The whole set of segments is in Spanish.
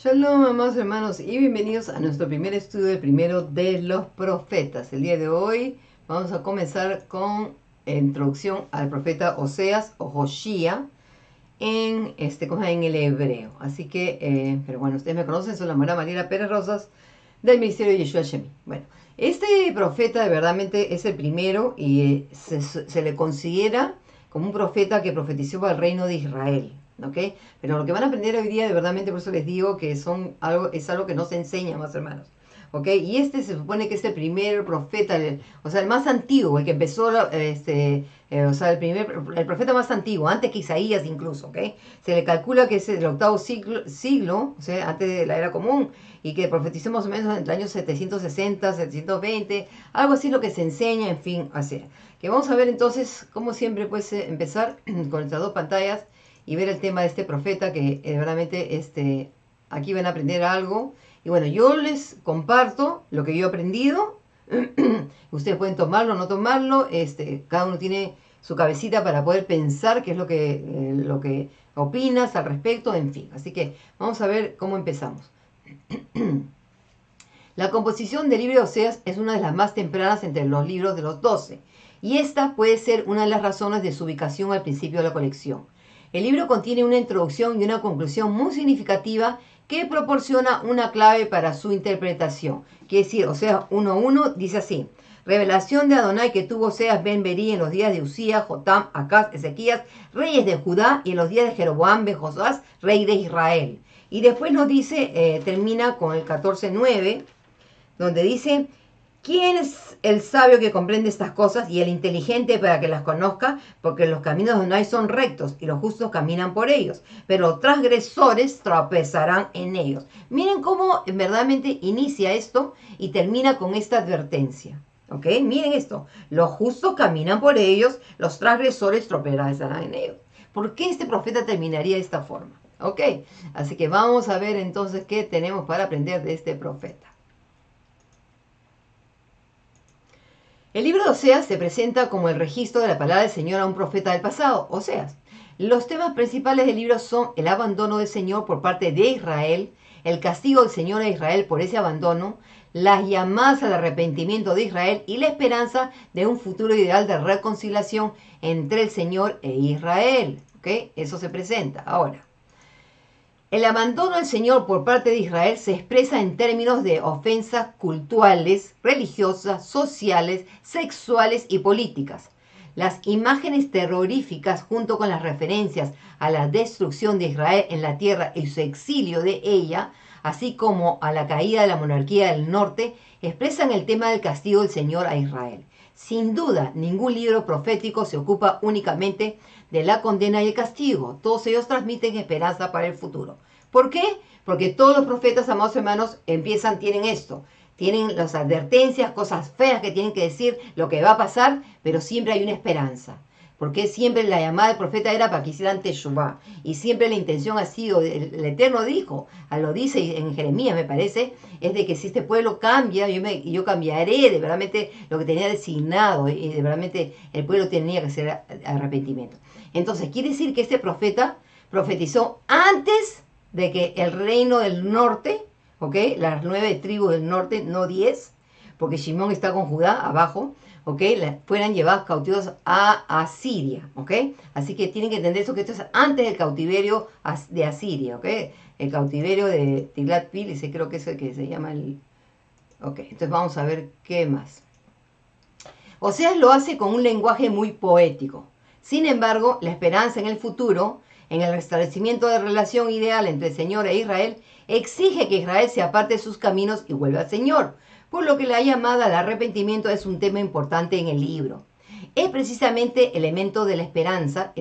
Shalom, amados hermanos, y bienvenidos a nuestro primer estudio del primero de los profetas. El día de hoy vamos a comenzar con introducción al profeta Oseas o Joshía en el hebreo. Así que, pero bueno, ustedes me conocen, soy la hermana Mariela Pérez Rosas del Ministerio de Yeshua Shemi. Bueno, este profeta de verdadmente es el primero y se le considera como un profeta que profetizó para el reino de Israel. ¿Okay? Pero lo que van a aprender hoy día, de verdad, por eso les digo que es algo que no se enseña, más hermanos. ¿Okay? Y este se supone que es el primer profeta, el más antiguo, el que empezó, el profeta más antiguo, antes que Isaías incluso. ¿Okay? Se le calcula que es el octavo siglo, o sea, antes de la era común, y que profetizó más o menos entre el año 760, 720, algo así lo que se enseña, en fin, así. Que vamos a ver entonces, como siempre, pues empezar con estas dos pantallas y ver el tema de este profeta que realmente aquí van a aprender algo. Y bueno, yo les comparto lo que yo he aprendido. Ustedes pueden tomarlo o no tomarlo. Cada uno tiene su cabecita para poder pensar qué es lo que opinas al respecto, en fin. Así que vamos a ver cómo empezamos. La composición del libro de Oseas es una de las más tempranas entre los libros de los 12. Y esta puede ser una de las razones de su ubicación al principio de la colección. El libro contiene una introducción y una conclusión muy significativa que proporciona una clave para su interpretación. Quiere decir, Oseas 1.1 dice así: revelación de Adonai que tuvo Oseas ben Berí en los días de Usías, Jotam, Acaz, Ezequías, reyes de Judá, y en los días de Jeroboam ben Josás, rey de Israel. Y después nos dice, termina con el 14.9, donde dice: ¿quién es el sabio que comprende estas cosas y el inteligente para que las conozca? Porque los caminos de Adonai son rectos y los justos caminan por ellos, pero los transgresores tropezarán en ellos. Miren cómo verdaderamente inicia esto y termina con esta advertencia. ¿Ok? Miren esto. Los justos caminan por ellos, los transgresores tropezarán en ellos. ¿Por qué este profeta terminaría de esta forma? ¿Ok? Así que vamos a ver entonces qué tenemos para aprender de este profeta. El libro de Oseas se presenta como el registro de la palabra del Señor a un profeta del pasado, Oseas. Los temas principales del libro son el abandono del Señor por parte de Israel, el castigo del Señor a Israel por ese abandono, las llamadas al arrepentimiento de Israel y la esperanza de un futuro ideal de reconciliación entre el Señor e Israel. ¿Okay? Eso se presenta ahora. El abandono del Señor por parte de Israel se expresa en términos de ofensas culturales, religiosas, sociales, sexuales y políticas. Las imágenes terroríficas junto con las referencias a la destrucción de Israel en la tierra y su exilio de ella, así como a la caída de la monarquía del norte, expresan el tema del castigo del Señor a Israel. Sin duda, ningún libro profético se ocupa únicamente de la condena y el castigo. Todos ellos transmiten esperanza para el futuro. ¿Por qué? Porque todos los profetas, amados hermanos, tienen esto. Tienen las advertencias, cosas feas que tienen que decir, lo que va a pasar, pero siempre hay una esperanza. Porque siempre la llamada del profeta era para que hicieran teshuvá. Y siempre la intención ha sido, el Eterno dijo, lo dice en Jeremías me parece, es de que si este pueblo cambia, yo cambiaré de verdad lo que tenía designado. Y de verdad el pueblo tenía que hacer arrepentimiento. Entonces quiere decir que este profeta profetizó antes de que el reino del norte, ¿ok? Las 9 tribus del norte, no 10, porque Shimón está con Judá abajo, ¿ok? Fueran llevados cautivos a Asiria, ¿ok? Así que tienen que entender eso, que esto es antes del cautiverio de Asiria, ¿ok? El cautiverio de Tiglat-Pileser, creo que es el que se llama el... Ok, entonces vamos a ver qué más. Oseas lo hace con un lenguaje muy poético. Sin embargo, la esperanza en el futuro, en el restablecimiento de relación ideal entre el Señor e Israel, exige que Israel se aparte de sus caminos y vuelva al Señor, por lo que la llamada al arrepentimiento es un tema importante en el libro. es precisamente el elemento de la esperanza,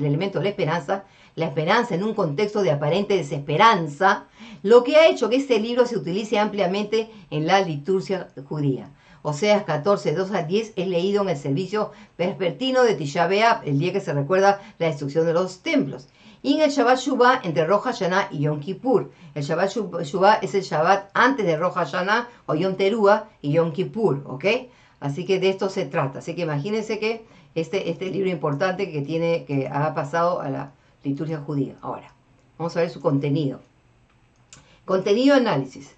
la esperanza en un contexto de aparente desesperanza, lo que ha hecho que este libro se utilice ampliamente en la liturgia judía. Oseas 14, 2 al 10 es leído en el servicio vespertino de Tisha B'Av, el día que se recuerda la destrucción de los templos. Y en el Shabbat Shuvah entre Rosh Hashanah y Yom Kippur. El Shabbat Shuvah es el Shabbat antes de Rosh Hashanah o Yom Teruah y Yom Kippur, ¿ok? Así que de esto se trata. Así que imagínense que este libro importante que ha pasado a la liturgia judía. Ahora, vamos a ver su contenido. Contenido análisis.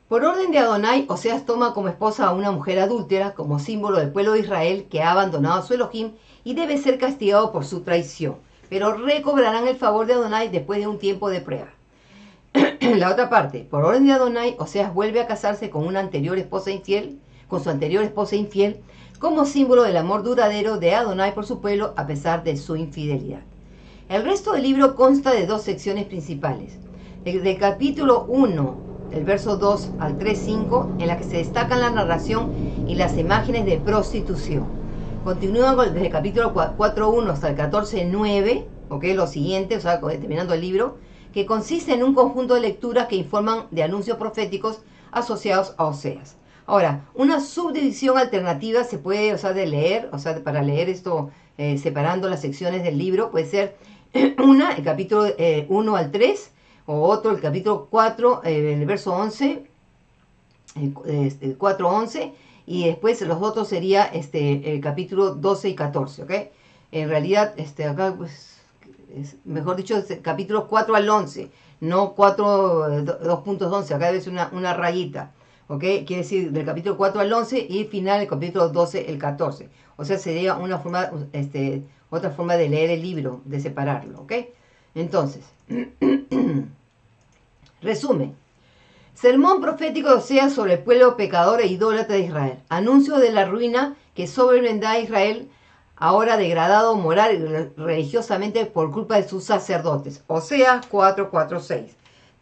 Por orden de Adonai, Oseas toma como esposa a una mujer adúltera como símbolo del pueblo de Israel que ha abandonado a su Elohim y debe ser castigado por su traición, pero recobrarán el favor de Adonai después de un tiempo de prueba. La otra parte, por orden de Adonai, Oseas vuelve a casarse con su anterior esposa infiel, como símbolo del amor duradero de Adonai por su pueblo a pesar de su infidelidad. El resto del libro consta de dos secciones principales. Del capítulo 1, el verso 2 al 3.5, en la que se destacan la narración y las imágenes de prostitución. Continúan desde el capítulo 4.1 hasta el 14.9, ¿okay? Lo siguiente, o sea, terminando el libro, que consiste en un conjunto de lecturas que informan de anuncios proféticos asociados a Oseas. Ahora, una subdivisión alternativa se puede, de leer, para leer esto separando las secciones del libro, puede ser una, el capítulo 1 al 3, o otro, el capítulo 4, el verso 11, el 4-11, y después los otros sería el capítulo 12 y 14, ¿ok? En realidad, acá, pues, mejor dicho, es el capítulo 4 al 11, no 4, 2.11, acá debe ser una rayita, ¿ok? Quiere decir del capítulo 4 al 11 y final el capítulo 12, el 14. O sea, sería una forma, otra forma de leer el libro, de separarlo, ¿ok? Entonces, resumen. Sermón profético de Oseas sobre el pueblo pecador e idólatra de Israel. Anuncio de la ruina que sobrevendrá a Israel, ahora degradado moral y religiosamente por culpa de sus sacerdotes. Oseas 4:4-6.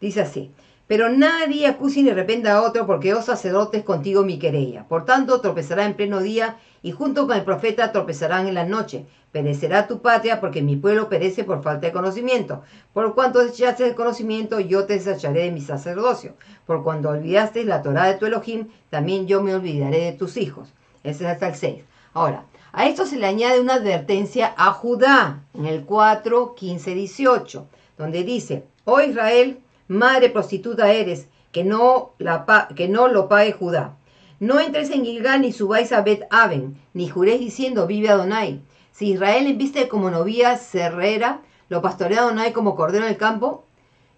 Dice así: pero nadie acuse ni arrependa a otro, porque, oh sacerdotes, contigo mi querella. Por tanto, tropezará en pleno día, y junto con el profeta tropezarán en la noche. Perecerá tu patria, porque mi pueblo perece por falta de conocimiento. Por cuanto desechaste el conocimiento, yo te desecharé de mi sacerdocio. Por cuando olvidaste la Torá de tu Elohim, también yo me olvidaré de tus hijos. Ese es hasta el 6. Ahora, a esto se le añade una advertencia a Judá, en el 4, 15, 18, donde dice: oh Israel, madre prostituta eres, que no lo pague Judá. No entres en Gilgal ni subáis a Bet-Aven, ni juréis diciendo: vive Adonai. Si Israel embiste como novia cerrera, lo pastorea Adonai como cordero en el campo.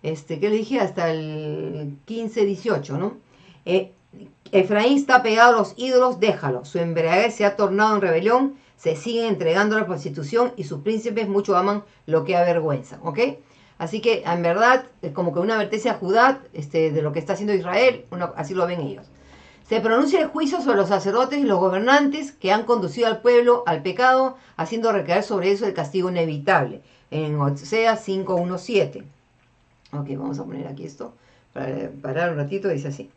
¿Qué le dije? Hasta el 15, 18, ¿no? Efraín está pegado a los ídolos, déjalo. Su embriaguez se ha tornado en rebelión, se siguen entregando a la prostitución y sus príncipes mucho aman lo que avergüenza, ¿ok? Así que, en verdad, es como que una advertencia a Judá de lo que está haciendo Israel, así lo ven ellos. Se pronuncia el juicio sobre los sacerdotes y los gobernantes que han conducido al pueblo al pecado, haciendo recaer sobre eso el castigo inevitable. En Oseas 5:1-7. Ok, vamos a poner aquí esto para parar un ratito. Dice así: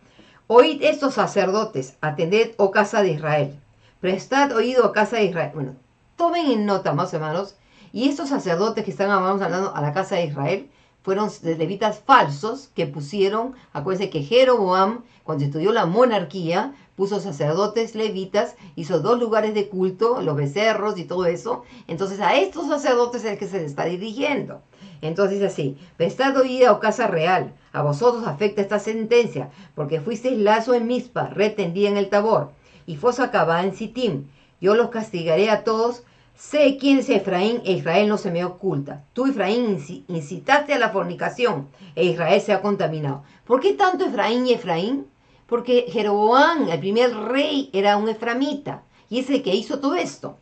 oíd estos sacerdotes, atended, oh casa de Israel. Prestad oído, casa de Israel. Bueno, tomen en nota, más hermanos. Y estos sacerdotes que están, vamos hablando, a la casa de Israel, fueron levitas falsos que pusieron, acuérdense que Jeroboam, cuando estudió la monarquía, puso sacerdotes levitas, hizo 2 lugares de culto, los becerros y todo eso. Entonces a estos sacerdotes es el que se les está dirigiendo. Entonces dice así: prestad oído, oh casa real, a vosotros afecta esta sentencia, porque fuisteis lazo en Mizpa, red tendida en el Tabor, y fosa cavada en Sittim. Yo los castigaré a todos. Sé quién es Efraín, e Israel no se me oculta. Tú, Efraín, incitaste a la fornicación, e Israel se ha contaminado. ¿Por qué tanto Efraín y Efraín? Porque Jeroboam, el primer rey, era un eframita, y es el que hizo todo esto.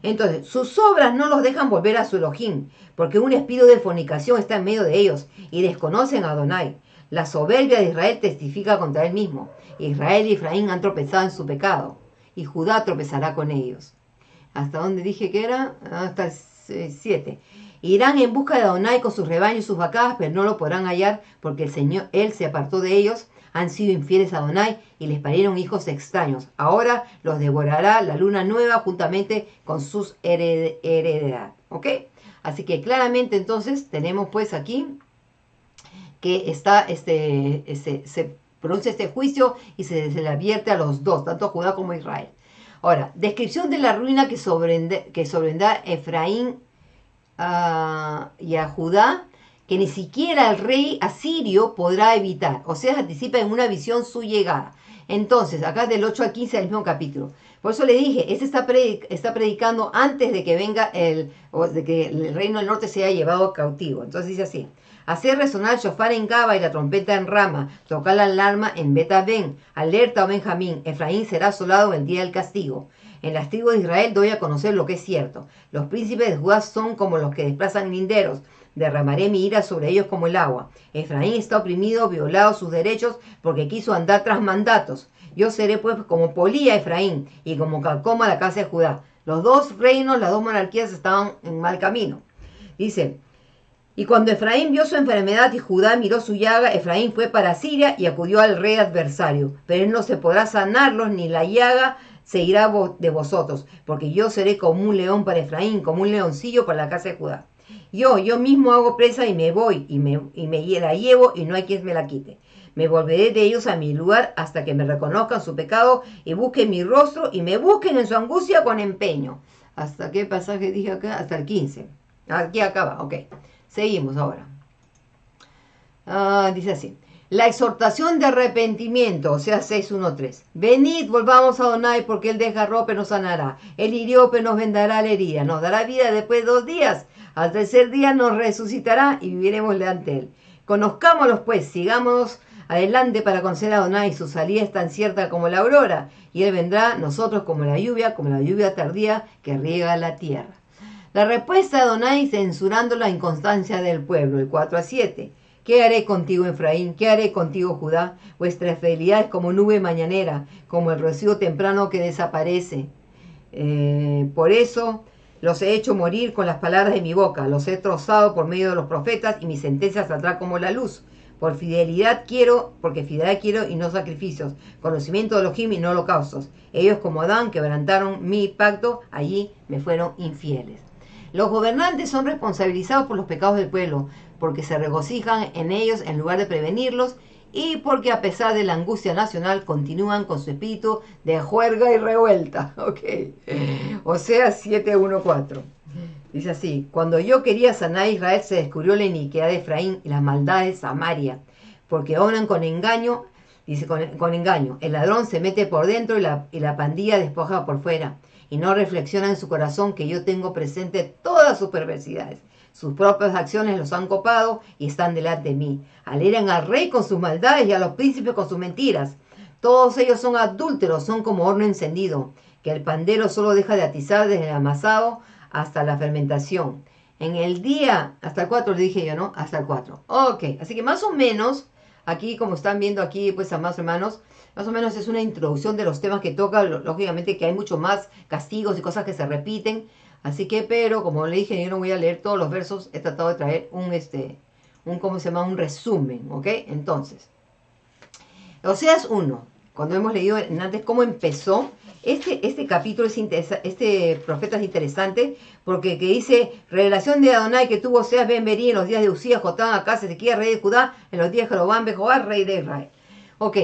Entonces, sus obras no los dejan volver a su Elohim, porque un espíritu de fornicación está en medio de ellos, y desconocen a Adonai. La soberbia de Israel testifica contra él mismo. Israel y Efraín han tropezado en su pecado, y Judá tropezará con ellos. ¿Hasta dónde dije que era? Hasta el 7. Irán en busca de Adonai con sus rebaños y sus vacadas, pero no lo podrán hallar, porque el Señor, Él se apartó de ellos. Han sido infieles a Adonai y les parieron hijos extraños. Ahora los devorará la luna nueva juntamente con sus heredad. ¿Ok? Así que claramente entonces tenemos pues aquí que está se pronuncia este juicio y se le advierte a los dos, tanto a Judá como a Israel. Ahora, descripción de la ruina que sobrevendrá a Efraín y a Judá, que ni siquiera el rey asirio podrá evitar. O sea, anticipa en una visión su llegada. Entonces, acá del 8 al 15 del mismo capítulo. Por eso le dije, este está predicando antes de que venga de que el reino del norte sea llevado cautivo. Entonces dice así: hacer resonar el shofar en Gaba y la trompeta en Rama, tocar la alarma en Bet-Aven, alerta a Benjamín, Efraín será asolado en el día del castigo. En las tribus de Israel doy a conocer lo que es cierto. Los príncipes de Judá son como los que desplazan linderos. Derramaré mi ira sobre ellos como el agua. Efraín está oprimido, violado sus derechos, porque quiso andar tras mandatos. Yo seré pues como polía Efraín y como calcoma la casa de Judá. Los dos reinos, las dos monarquías estaban en mal camino. Dice: y cuando Efraín vio su enfermedad y Judá miró su llaga, Efraín fue para Siria y acudió al rey adversario. Pero él no se podrá sanarlos, ni la llaga se irá de vosotros, porque yo seré como un león para Efraín, como un leoncillo para la casa de Judá. Yo mismo hago presa y me voy, y me la llevo, y no hay quien me la quite. Me volveré de ellos a mi lugar hasta que me reconozcan su pecado y busquen mi rostro y me busquen en su angustia con empeño. ¿Hasta qué pasaje dije acá? Hasta el 15. Aquí acaba, ok. Seguimos ahora. Dice así: la exhortación de arrepentimiento, o sea, 6.1.3. Venid, volvamos a Adonai, porque él desgarró, pero nos sanará. Él hirió, pero nos vendará la herida. Nos dará vida después de 2 días. Al tercer día nos resucitará y viviremos delante de él. Conozcámoslos pues, sigámonos adelante para conocer a Adonai. Su salida es tan cierta como la aurora, y él vendrá nosotros como la lluvia tardía que riega la tierra. La respuesta de Adonai censurando la inconstancia del pueblo, el 4-7. ¿Qué haré contigo, Efraín? ¿Qué haré contigo, Judá? Vuestra fidelidad es como nube mañanera, como el rocío temprano que desaparece. Por eso los he hecho morir con las palabras de mi boca, los he trozado por medio de los profetas y mis sentencias saldrán como la luz. Porque fidelidad quiero y no sacrificios, conocimiento de Elohim y no holocaustos. Ellos como Adán quebrantaron mi pacto, allí me fueron infieles. Los gobernantes son responsabilizados por los pecados del pueblo, porque se regocijan en ellos en lugar de prevenirlos, y porque a pesar de la angustia nacional continúan con su espíritu de juerga y revuelta. Okay. O sea, 7.1.4. Dice así: cuando yo quería sanar a Israel, se descubrió la iniquidad de Efraín y las maldades de Samaria, porque obran con engaño. Dice, con engaño. El ladrón se mete por dentro y la pandilla despoja por fuera. Y no reflexiona en su corazón que yo tengo presente todas sus perversidades. Sus propias acciones los han copado y están delante de mí. Alegran al rey con sus maldades y a los príncipes con sus mentiras. Todos ellos son adúlteros, son como horno encendido, que el pandero solo deja de atizar desde el amasado hasta la fermentación. En el día, hasta el 4 le dije yo, ¿no? Hasta el 4. Ok, así que más o menos, aquí como están viendo aquí, pues, amados hermanos, más o menos es una introducción de los temas que toca. Lógicamente que hay mucho más castigos y cosas que se repiten. Así que, pero como le dije, yo no voy a leer todos los versos. He tratado de traer ¿cómo se llama? Un resumen, ¿ok? Entonces, Oseas 1, cuando hemos leído antes cómo empezó, este capítulo este profeta es interesante porque que dice: revelación de Adonai que tuvo Oseas ben Berí en los días de Usías, Jotán, Acaz, Ezequías, rey de Judá, en los días de Jeroboam ben Joás, rey de Israel. Ok,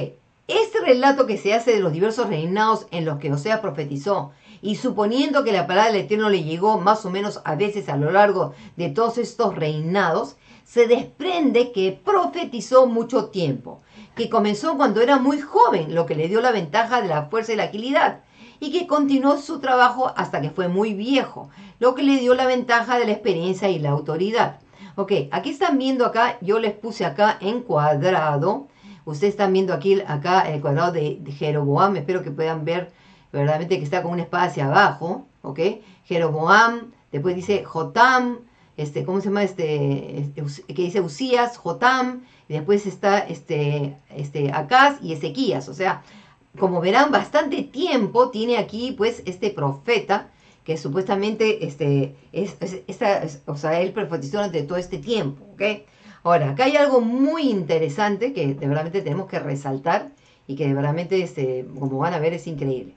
este relato que se hace de los diversos reinados en los que Oseas profetizó, y suponiendo que la palabra del Eterno le llegó más o menos a veces a lo largo de todos estos reinados, se desprende que profetizó mucho tiempo, que comenzó cuando era muy joven, lo que le dio la ventaja de la fuerza y la agilidad, y que continuó su trabajo hasta que fue muy viejo, lo que le dio la ventaja de la experiencia y la autoridad. Ok, aquí están viendo acá, yo les puse acá en cuadrado. Ustedes están viendo aquí acá el cuadrado de Jeroboam. Espero que puedan ver verdaderamente que está con una espada hacia abajo. ¿Ok? Jeroboam. Después dice Jotam. ¿Cómo se llama? Que dice Usías, Jotam. Y después está Acaz y Ezequías. O sea, como verán, bastante tiempo tiene aquí pues este profeta que supuestamente él profetizó durante todo este tiempo. ¿Ok? Ahora, acá hay algo muy interesante que de verdad tenemos que resaltar y que de verdad, como van a ver, es increíble.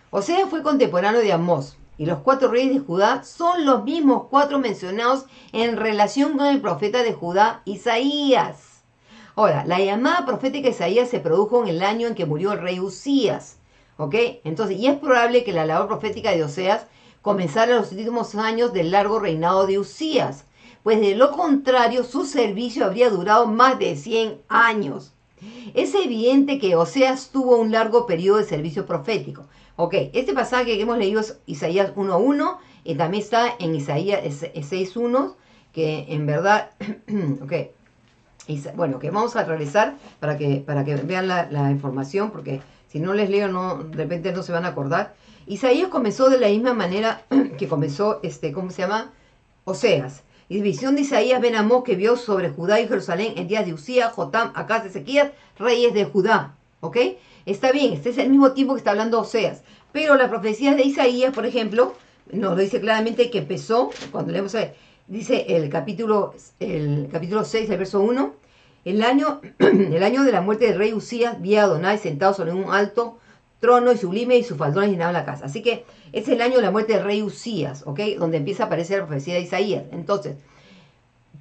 Oseas fue contemporáneo de Amós, y los 4 reyes de Judá son los mismos 4 mencionados en relación con el profeta de Judá, Isaías. Ahora, la llamada profética de Isaías se produjo en el año en que murió el rey Usías, ¿ok? Entonces, y es probable que la labor profética de Oseas comenzara en los últimos años del largo reinado de Usías, pues de lo contrario su servicio habría durado más de 100 años. Es evidente que Oseas tuvo un largo periodo de servicio profético. Ok, este pasaje que hemos leído es Isaías 1.1 y también está en Isaías 6.1, que en verdad, ok, bueno, que vamos a regresar para que vean la información, porque si no les leo, no, de repente no se van a acordar. Isaías comenzó de la misma manera que comenzó, ¿cómo se llama? Oseas. Y visión de Isaías ben Amós que vio sobre Judá y Jerusalén en días de Usías, Jotam, Acaz, Ezequías, reyes de Judá. ¿Ok? Está bien, este es el mismo tiempo que está hablando Oseas. Pero la profecía de Isaías, por ejemplo, nos lo dice claramente que empezó, cuando leemos, dice el capítulo 6, el verso 1, el año de la muerte del rey Usías, vi a Adonai sentado sobre un alto trono y sublime y sus faldones llenaban la casa. Así que es el año de la muerte del rey Usías, ¿ok? Donde empieza a aparecer la profecía de Isaías. Entonces,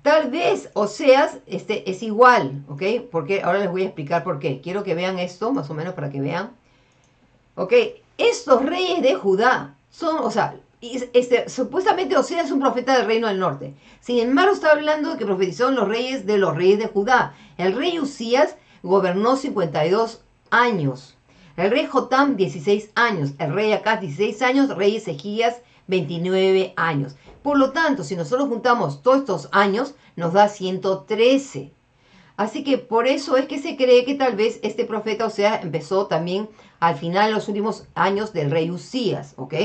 tal vez Oseas es igual, ¿ok? Porque ahora les voy a explicar por qué. Quiero que vean esto, más o menos para que vean. ¿Ok? Estos reyes de Judá son, o sea, supuestamente Oseas es un profeta del reino del norte. Sin embargo, está hablando de que profetizaron los reyes de Judá. El rey Usías gobernó 52 años. El rey Jotam, 16 años. El rey Acaz, 16 años. Rey Ezequías, 29 años. Por lo tanto, si nosotros juntamos todos estos años, nos da 113. Así que por eso es que se cree que tal vez este profeta, o sea, empezó también al final de los últimos años del rey Usías, ¿ok?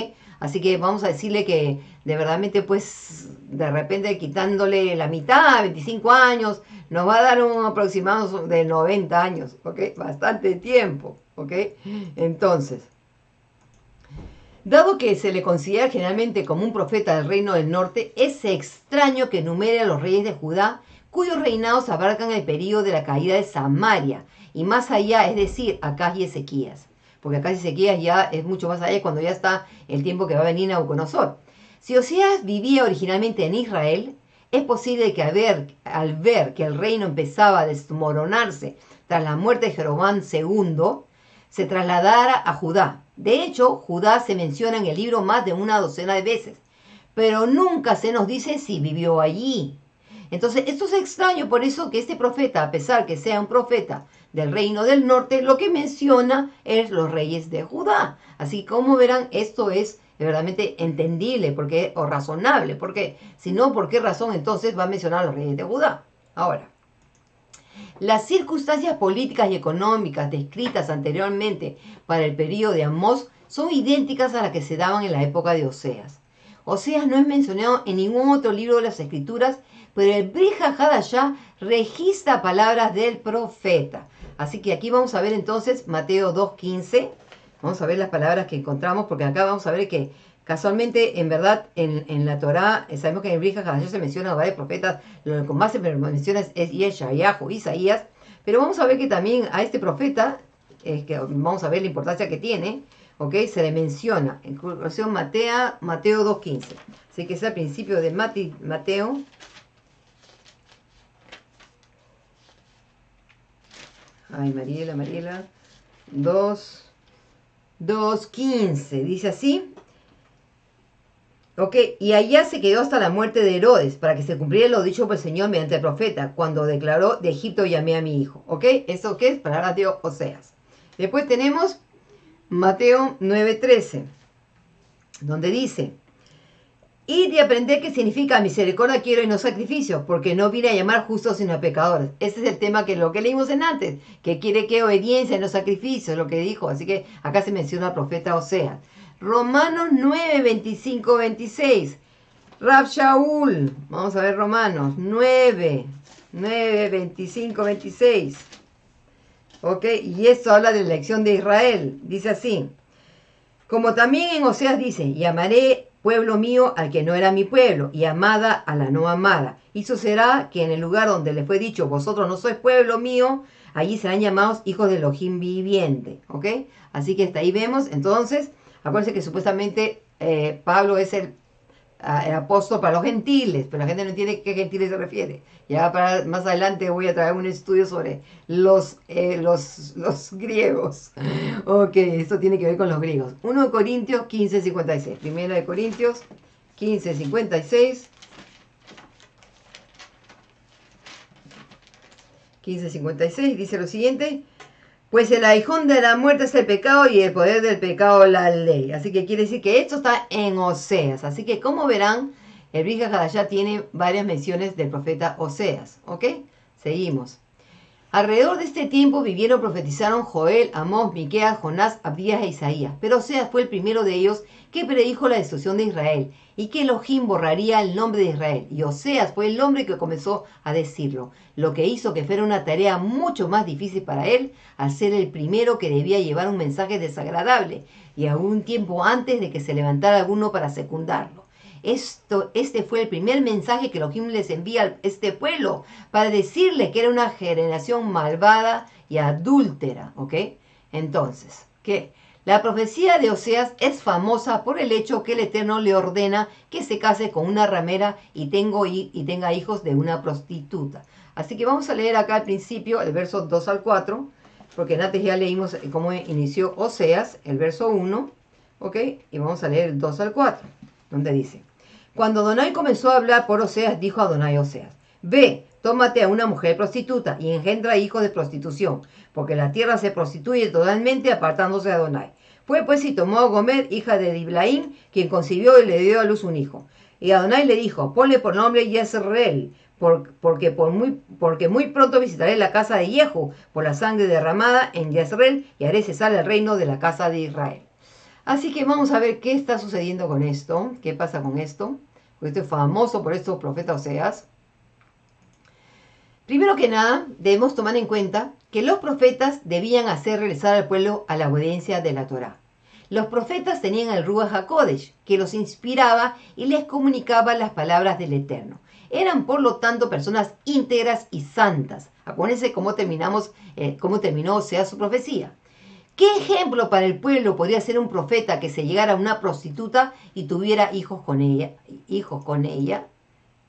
Así que vamos a decirle que de verdadmente, pues, de repente quitándole la mitad, 25 años, nos va a dar un aproximado de 90 años, ¿ok? Bastante tiempo, ¿ok? Entonces, dado que se le considera generalmente como un profeta del reino del norte, es extraño que enumere a los reyes de Judá cuyos reinados abarcan el periodo de la caída de Samaria y más allá, es decir, Acaz y Ezequías. Porque Acaz y Ezequías ya es mucho más allá cuando ya está el tiempo que va a venir Nabucodonosor. Si Oseas vivía originalmente en Israel, es posible que al ver que el reino empezaba a desmoronarse tras la muerte de Jeroboam II, se trasladara a Judá. De hecho, Judá se menciona en el libro más de una docena de veces, pero nunca se nos dice si vivió allí. Entonces, esto es extraño, por eso que este profeta, a pesar que sea un profeta del reino del norte, lo que menciona es los reyes de Judá. Así como verán, esto es verdaderamente entendible o razonable, porque si no, ¿por qué razón entonces va a mencionar a los reyes de Judá? Ahora, las circunstancias políticas y económicas descritas anteriormente para el periodo de Amós son idénticas a las que se daban en la época de Oseas. Oseas no es mencionado en ningún otro libro de las Escrituras, pero el Brit Hadashah registra palabras del profeta. Así que aquí vamos a ver entonces Mateo 2.15. Vamos a ver las palabras que encontramos, porque acá vamos a ver que casualmente, en verdad, en la Torá, sabemos que en el Brit Hadashah se menciona a varios profetas, lo que más se menciona es Yeshayahu, Isaías, pero vamos a ver que también a este profeta, que vamos a ver la importancia que tiene, ¿ok? Se le menciona en conclusión Mateo 2.15. Así que es al principio de Mateo. Ay, Mariela. 2.15. Dice así. Ok, y allá se quedó hasta la muerte de Herodes, para que se cumpliera lo dicho por el Señor mediante el profeta, cuando declaró: de Egipto llamé a mi hijo. Ok, ¿eso qué es? Palabras de Oseas. Después tenemos Mateo 9.13, donde dice: id y aprended qué significa misericordia quiero y no sacrificios, porque no vine a llamar justos sino a pecadores. Ese es el tema que lo que leímos en antes, que quiere que obediencia y no sacrificios, lo que dijo. Así que acá se menciona al profeta Oseas. Romanos 9, 25, 26. Rab Shaul. Vamos a ver Romanos 9, 25, 26. Ok, y esto habla de la elección de Israel. Dice así: como también en Oseas dice: llamaré pueblo mío al que no era mi pueblo, y amada a la no amada. Y sucederá que en el lugar donde les fue dicho, vosotros no sois pueblo mío, allí serán llamados hijos de Elohim viviente, ¿ok? Así que hasta ahí vemos, entonces, acuérdense que supuestamente Pablo es el apóstol para los gentiles, pero la gente no entiende a qué gentiles se refiere. Ya para más adelante voy a traer un estudio sobre los griegos. Ok, esto tiene que ver con los griegos. 1 Corintios 15:56. 1 Corintios 15:56. 15:56 dice lo siguiente: pues el aguijón de la muerte es el pecado y el poder del pecado la ley. Así que quiere decir que esto está en Oseas. Así que como verán, el Brit Hadashah tiene varias menciones del profeta Oseas. ¿Ok? Seguimos. Alrededor de este tiempo vivieron, profetizaron Joel, Amós, Miqueas, Jonás, Abdías e Isaías. Pero Oseas fue el primero de ellos que predijo la destrucción de Israel y que Elohim borraría el nombre de Israel. Y Oseas fue el hombre que comenzó a decirlo, lo que hizo que fuera una tarea mucho más difícil para él, al ser el primero que debía llevar un mensaje desagradable y aún un tiempo antes de que se levantara alguno para secundarlo. Este fue el primer mensaje que Elohim les envía a este pueblo para decirle que era una generación malvada y adúltera, ¿ok? Entonces, ¿qué? La profecía de Oseas es famosa por el hecho que el Eterno le ordena que se case con una ramera y tenga hijos de una prostituta. Así que vamos a leer acá al principio el verso 2 al 4, porque antes ya leímos cómo inició Oseas, el verso 1, ¿ok? Y vamos a leer el 2 al 4, donde dice: cuando Adonai comenzó a hablar por Oseas, dijo Adonai a Oseas: ve, tómate a una mujer prostituta y engendra hijos de prostitución, porque la tierra se prostituye totalmente apartándose de Adonai. Fue pues y tomó a Gomer, hija de Diblaim, quien concibió y le dio a luz un hijo. Y Adonai le dijo: ponle por nombre Jezreel, porque muy pronto visitaré la casa de Jehu por la sangre derramada en Jezreel y haré cesar el reino de la casa de Israel. Así que vamos a ver qué está sucediendo con esto, qué pasa con esto, porque esto es famoso por estos profetas Oseas. Primero que nada, debemos tomar en cuenta que los profetas debían hacer regresar al pueblo a la obediencia de la Torá. Los profetas tenían el Ruach HaKodesh, que los inspiraba y les comunicaba las palabras del Eterno. Eran, por lo tanto, personas íntegras y santas. Acuérdense cómo terminó Oseas su profecía. ¿Qué ejemplo para el pueblo podría ser un profeta que se llegara a una prostituta y tuviera hijos con ella?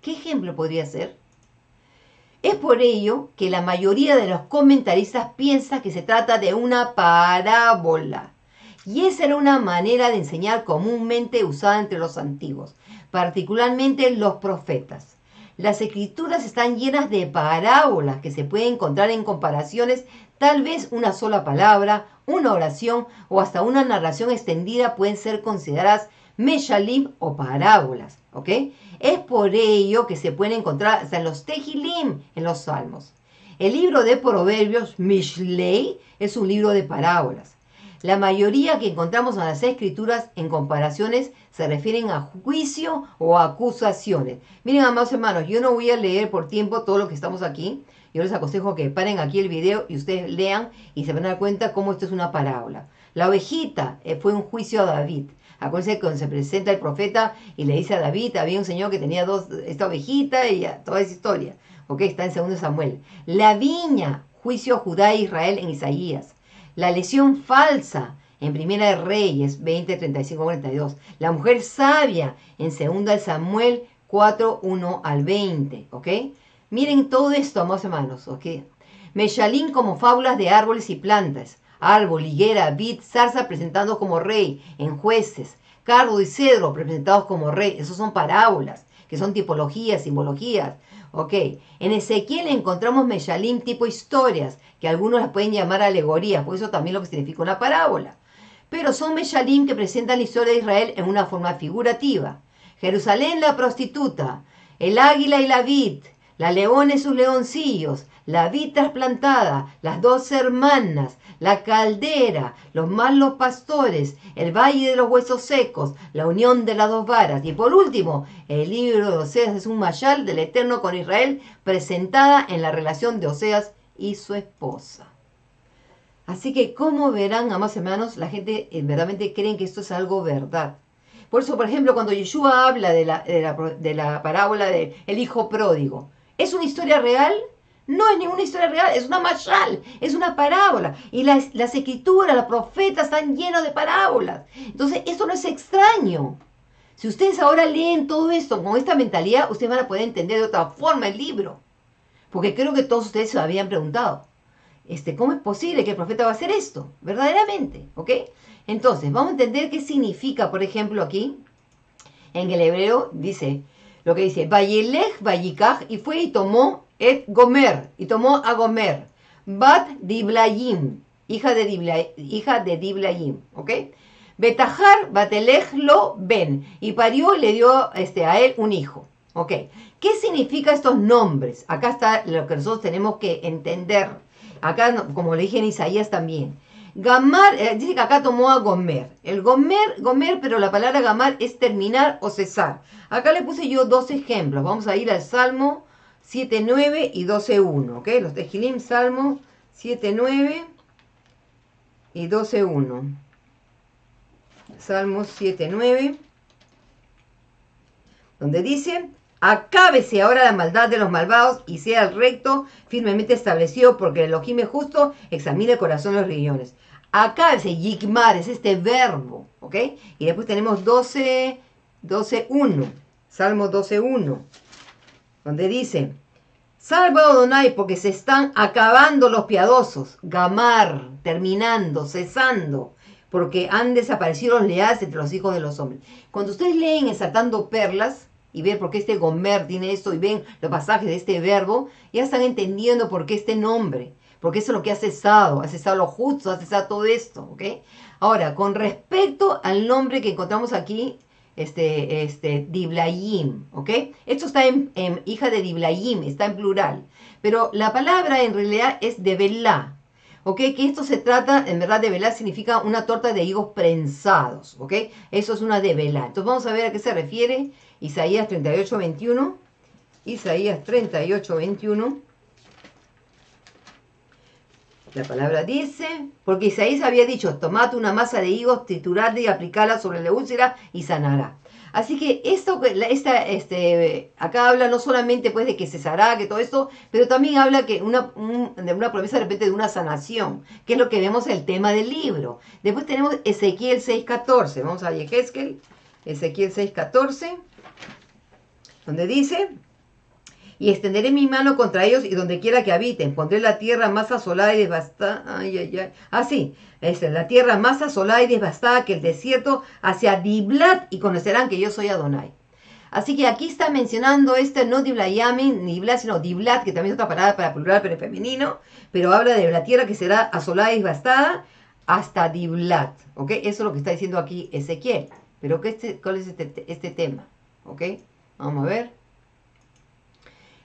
¿Qué ejemplo podría ser? Es por ello que la mayoría de los comentaristas piensa que se trata de una parábola. Y esa era una manera de enseñar comúnmente usada entre los antiguos, particularmente los profetas. Las escrituras están llenas de parábolas que se pueden encontrar en comparaciones. Tal vez una sola palabra, una oración o hasta una narración extendida pueden ser consideradas meshalim o parábolas, ¿ok? Es por ello que se pueden encontrar hasta en los tehilim, en los salmos. El libro de Proverbios, Mishlei, es un libro de parábolas. La mayoría que encontramos en las escrituras en comparaciones se refieren a juicio o acusaciones. Miren, amados hermanos, yo no voy a leer por tiempo todo lo que estamos aquí. Yo les aconsejo que paren aquí el video y ustedes lean y se van a dar cuenta cómo esto es una parábola. La ovejita fue un juicio a David. Acuérdense que cuando se presenta el profeta y le dice a David, había un señor que tenía esta ovejita y toda esa historia. Ok, está en 2 Samuel. La viña, juicio a Judá e Israel en Isaías. La lesión falsa en Primera de Reyes 20, 35, 42. La mujer sabia en 2 Samuel 4, 1 al 20. ¿Ok? Miren todo esto, amados hermanos. ¿Ok? Meshalim como fábulas de árboles y plantas. Árbol, higuera, vid, zarza presentados como rey en Jueces. Cardo y cedro presentados como rey. Esos son parábolas, que son tipologías, simbologías. Ok, en Ezequiel encontramos Meshalim tipo historias, que algunos las pueden llamar alegorías, por eso también lo que significa una parábola. Pero son Meshalim que presentan la historia de Israel en una forma figurativa. Jerusalén la prostituta, el águila y la vid, la leona y sus leoncillos, la vid trasplantada, las 12 hermanas, la caldera, los malos pastores, el valle de los huesos secos, la unión de las 2 varas. Y por último, el libro de Oseas es un mayal del Eterno con Israel, presentada en la relación de Oseas y su esposa. Así que, como verán, amados hermanos, la gente verdaderamente cree que esto es algo verdad. Por eso, por ejemplo, cuando Yeshua habla de la parábola del hijo pródigo, ¿es una historia real? No es ninguna historia real, es una mashal, es una parábola. Y las escrituras, los profetas están llenos de parábolas. Entonces, esto no es extraño. Si ustedes ahora leen todo esto con esta mentalidad, ustedes van a poder entender de otra forma el libro. Porque creo que todos ustedes se lo habían preguntado. ¿Cómo es posible que el profeta va a hacer esto? Verdaderamente, ¿ok? Entonces, vamos a entender qué significa, por ejemplo, aquí, en el hebreo, dice, lo que dice, Vayelech Vayikaj, y fue y tomó et Gomer, y tomó a Gomer, Bat Diblayim, hija de Diblayim, ¿ok? Betahar Batelech lo ben, y parió y le dio a él un hijo, ¿ok? ¿Qué significan estos nombres? Acá está lo que nosotros tenemos que entender. Acá, como le dije en Isaías también. Gamar, dice que acá tomó a Gomer. El Gomer, pero la palabra Gamar es terminar o cesar. Acá le puse yo dos ejemplos. Vamos a ir al Salmo 7.9 y 12.1. ¿Ok? Los Tejilim, Salmo 7.9 y 12.1. Salmo 7.9. Donde dice... Acábese ahora la maldad de los malvados y sea el recto firmemente establecido, porque el Elohim es justo, examina el corazón de los riñones. Acábese, yikmar, es este verbo, ¿ok? Y después tenemos 12.1, Salmo 12.1, donde dice, salva Adonai porque se están acabando los piadosos, gamar, terminando, cesando, porque han desaparecido los leales entre los hijos de los hombres. Cuando ustedes leen Exaltando Perlas, y ver por qué este Gomer tiene esto, y ven los pasajes de este verbo, ya están entendiendo por qué este nombre, porque eso es lo que ha cesado lo justo, ha cesado todo esto, ¿ok? Ahora, con respecto al nombre que encontramos aquí, Diblayim, ¿ok? Esto está en hija de Diblayim, está en plural, pero la palabra en realidad es de Belá, ¿ok? Que esto se trata, en verdad, de Belá significa una torta de higos prensados, ¿ok? Eso es una de Belá. Entonces vamos a ver a qué se refiere Isaías 38.21. Isaías 38.21. La palabra dice, porque Isaías había dicho, tomad una masa de higos, trituradla y aplicadla sobre la úlcera y sanará. Así que acá habla no solamente pues de que cesará, que todo esto, pero también habla que de una promesa de repente de una sanación, que es lo que vemos en el tema del libro. Después tenemos Ezequiel 6.14. Vamos a Ezequiel 6.14, donde dice, y extenderé mi mano contra ellos y donde quiera que habiten, pondré la tierra más asolada y devastada. La tierra más asolada y devastada que el desierto hacia Diblat, y conocerán que yo soy Adonai. Así que aquí está mencionando no Diblayamin, ni Diblat, sino Diblat, que también es otra palabra para plural, pero en femenino, pero habla de la tierra que será asolada y devastada hasta Diblat, ¿ok? Eso es lo que está diciendo aquí Ezequiel. Pero ¿cuál es este tema? ¿Ok? Vamos a ver.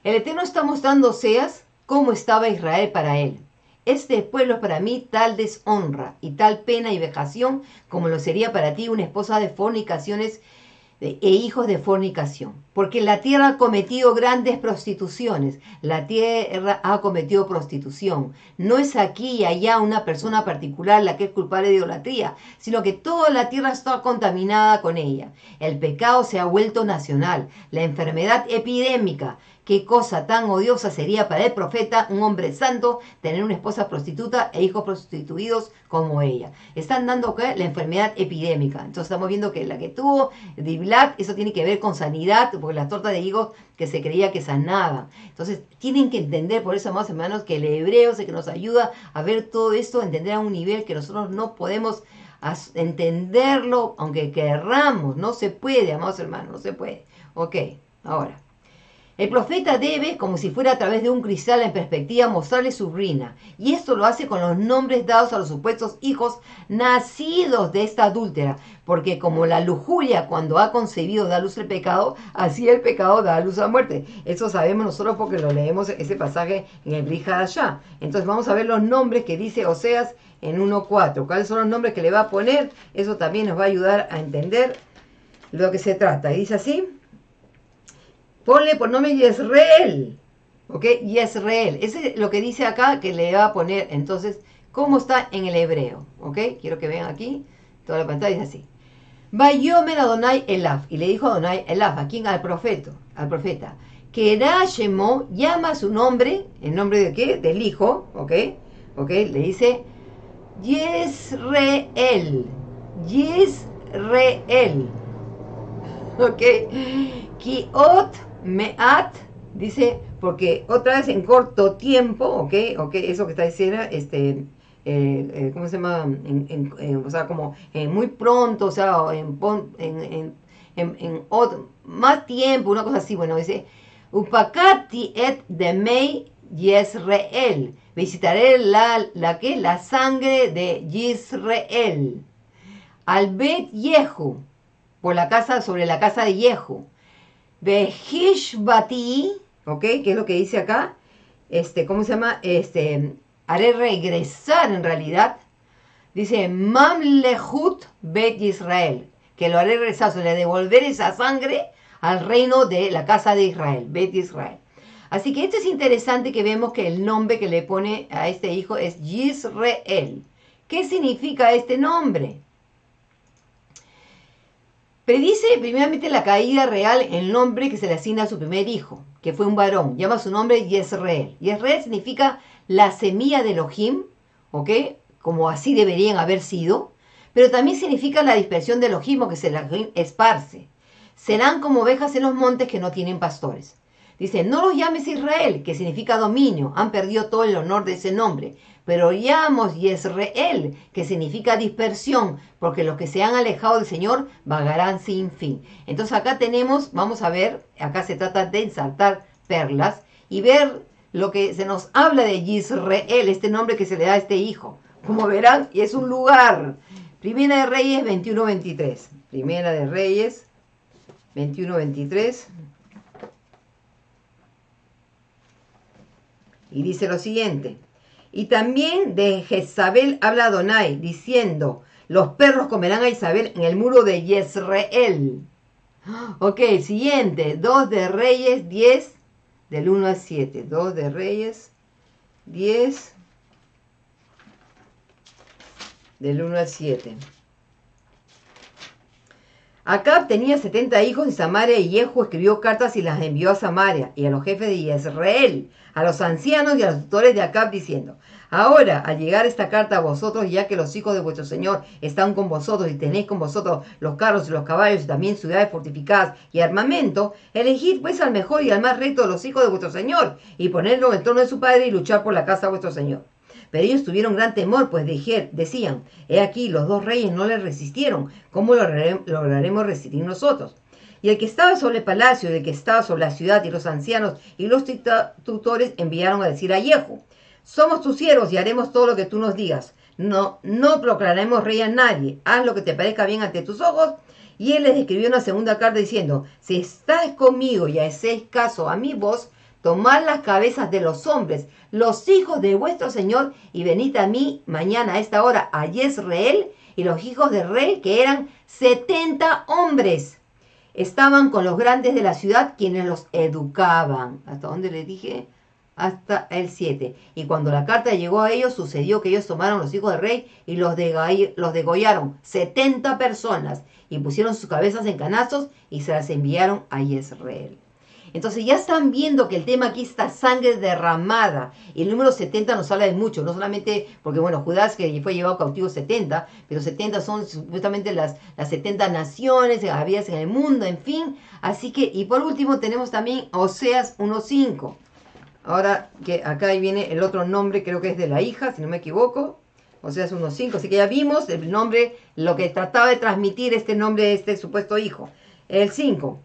El Eterno está mostrando Oseas cómo estaba Israel para él. Este pueblo es para mí tal deshonra y tal pena y vejación como lo sería para ti una esposa de fornicaciones e hijos de fornicación. Porque la tierra ha cometido grandes prostituciones. La tierra ha cometido prostitución. No es aquí y allá una persona particular la que es culpable de idolatría, sino que toda la tierra está contaminada con ella. El pecado se ha vuelto nacional. La enfermedad epidémica. Qué cosa tan odiosa sería para el profeta, un hombre santo, tener una esposa prostituta e hijos prostituidos como ella. Están dando la enfermedad epidémica. Entonces estamos viendo que la que tuvo Diblat, eso tiene que ver con sanidad, porque las tortas de higos que se creía que sanaban. Entonces tienen que entender, por eso, amados hermanos, que el hebreo es el que nos ayuda a ver todo esto, a entender a un nivel que nosotros no podemos entenderlo, aunque querramos. No se puede, amados hermanos, no se puede. Ok, ahora. El profeta debe, como si fuera a través de un cristal en perspectiva, mostrarle su ruina. Y esto lo hace con los nombres dados a los supuestos hijos nacidos de esta adúltera. Porque como la lujuria cuando ha concebido da luz el pecado, así el pecado da luz a la muerte. Eso sabemos nosotros porque lo leemos ese pasaje en el Brit Hadashah. Entonces vamos a ver los nombres que dice Oseas en 1.4. ¿Cuáles son los nombres que le va a poner? Eso también nos va a ayudar a entender lo que se trata. Y dice así. Ponle por nombre Yisrael, ¿ok? Yisrael. Ese es lo que dice acá que le va a poner, entonces, cómo está en el hebreo, ¿ok? Quiero que vean aquí, toda la pantalla dice así. Vayomer Adonai Elaf, y le dijo a Adonai Elaf, ¿a quién? Al profeta, que Shemo llama a su nombre, ¿el nombre de qué? Del hijo, ¿ok? ¿Ok? Le dice Yisrael, Yisrael, ¿ok? Kiot Meat, dice, porque otra vez en corto tiempo, ¿ok? ¿Ok? Eso que está diciendo, ¿cómo se llama? O sea, como muy pronto, o sea, más tiempo, una cosa así, bueno, dice, Upakati et demei Yisrael, visitaré la sangre de Yisrael, al Bet Yehu, por la casa, sobre la casa de Yehu, Behishbati, ¿ok? ¿Qué es lo que dice acá? ¿Cómo se llama? Haré regresar en realidad. Dice, Mamlehut Bet Israel, que lo haré regresar, o sea, le devolveré esa sangre al reino de la casa de Israel, Bet Israel. Así que esto es interesante que vemos que el nombre que le pone a este hijo es Yisrael. ¿Qué significa este nombre? Predice primeramente la caída real en el nombre que se le asigna a su primer hijo, que fue un varón. Llama su nombre Yisrael. Yisrael significa la semilla de Elohim, ¿ok? Como así deberían haber sido. Pero también significa la dispersión de Elohim, o que se Elohim esparce. Serán como ovejas en los montes que no tienen pastores. Dice, no los llames Israel, que significa dominio. Han perdido todo el honor de ese nombre. Pero llamamos Yisrael, que significa dispersión, porque los que se han alejado del Señor vagarán sin fin. Entonces acá tenemos, vamos a ver, acá se trata de ensartar perlas y ver lo que se nos habla de Yisrael, este nombre que se le da a este hijo. Como verán, es un lugar. Primera de Reyes 21-23. Primera de Reyes 21-23. Y dice lo siguiente. Y también de Jezabel habla Adonai, diciendo, los perros comerán a Isabel en el muro de Yisrael. Ok, siguiente, 2 de Reyes 10, del 1 al 7. 2 de Reyes 10, del 1 al 7. Acab tenía 70 hijos en Samaria y Jehu escribió cartas y las envió a Samaria y a los jefes de Israel, a los ancianos y a los tutores de Acab, diciendo, ahora, al llegar esta carta a vosotros, ya que los hijos de vuestro Señor están con vosotros y tenéis con vosotros los carros y los caballos y también ciudades fortificadas y armamento, elegid pues al mejor y al más recto de los hijos de vuestro Señor y ponedlo en el trono de su padre y luchar por la casa de vuestro Señor. Pero ellos tuvieron gran temor, pues decían, he aquí, los dos reyes no le resistieron, ¿cómo lograremos resistir nosotros? Y el que estaba sobre el palacio, y el que estaba sobre la ciudad, y los ancianos y los tutores enviaron a decir a Jehu, somos tus siervos y haremos todo lo que tú nos digas. No proclamaremos rey a nadie, haz lo que te parezca bien ante tus ojos. Y él les escribió una segunda carta diciendo, si estáis conmigo y hacéis caso a mi voz, tomad las cabezas de los hombres, los hijos de vuestro Señor, y venid a mí mañana a esta hora a Yisrael, y los hijos del rey, que eran 70 hombres, estaban con los grandes de la ciudad, quienes los educaban. ¿Hasta dónde les dije? Hasta el 7. Y cuando la carta llegó a ellos, sucedió que ellos tomaron los hijos del rey y los degollaron, 70 personas, y pusieron sus cabezas en canastos y se las enviaron a Yisrael. Entonces ya están viendo que el tema aquí está sangre derramada. Y el número 70 nos habla de mucho, no solamente porque, bueno, Judas que fue llevado cautivo 70, pero 70 son supuestamente las 70 naciones habidas en el mundo, en fin. Así que, y por último tenemos también Oseas 1.5. Ahora que acá viene el otro nombre, creo que es de la hija, si no me equivoco. Oseas 1.5, así que ya vimos el nombre, lo que trataba de transmitir este nombre de este supuesto hijo. El 5.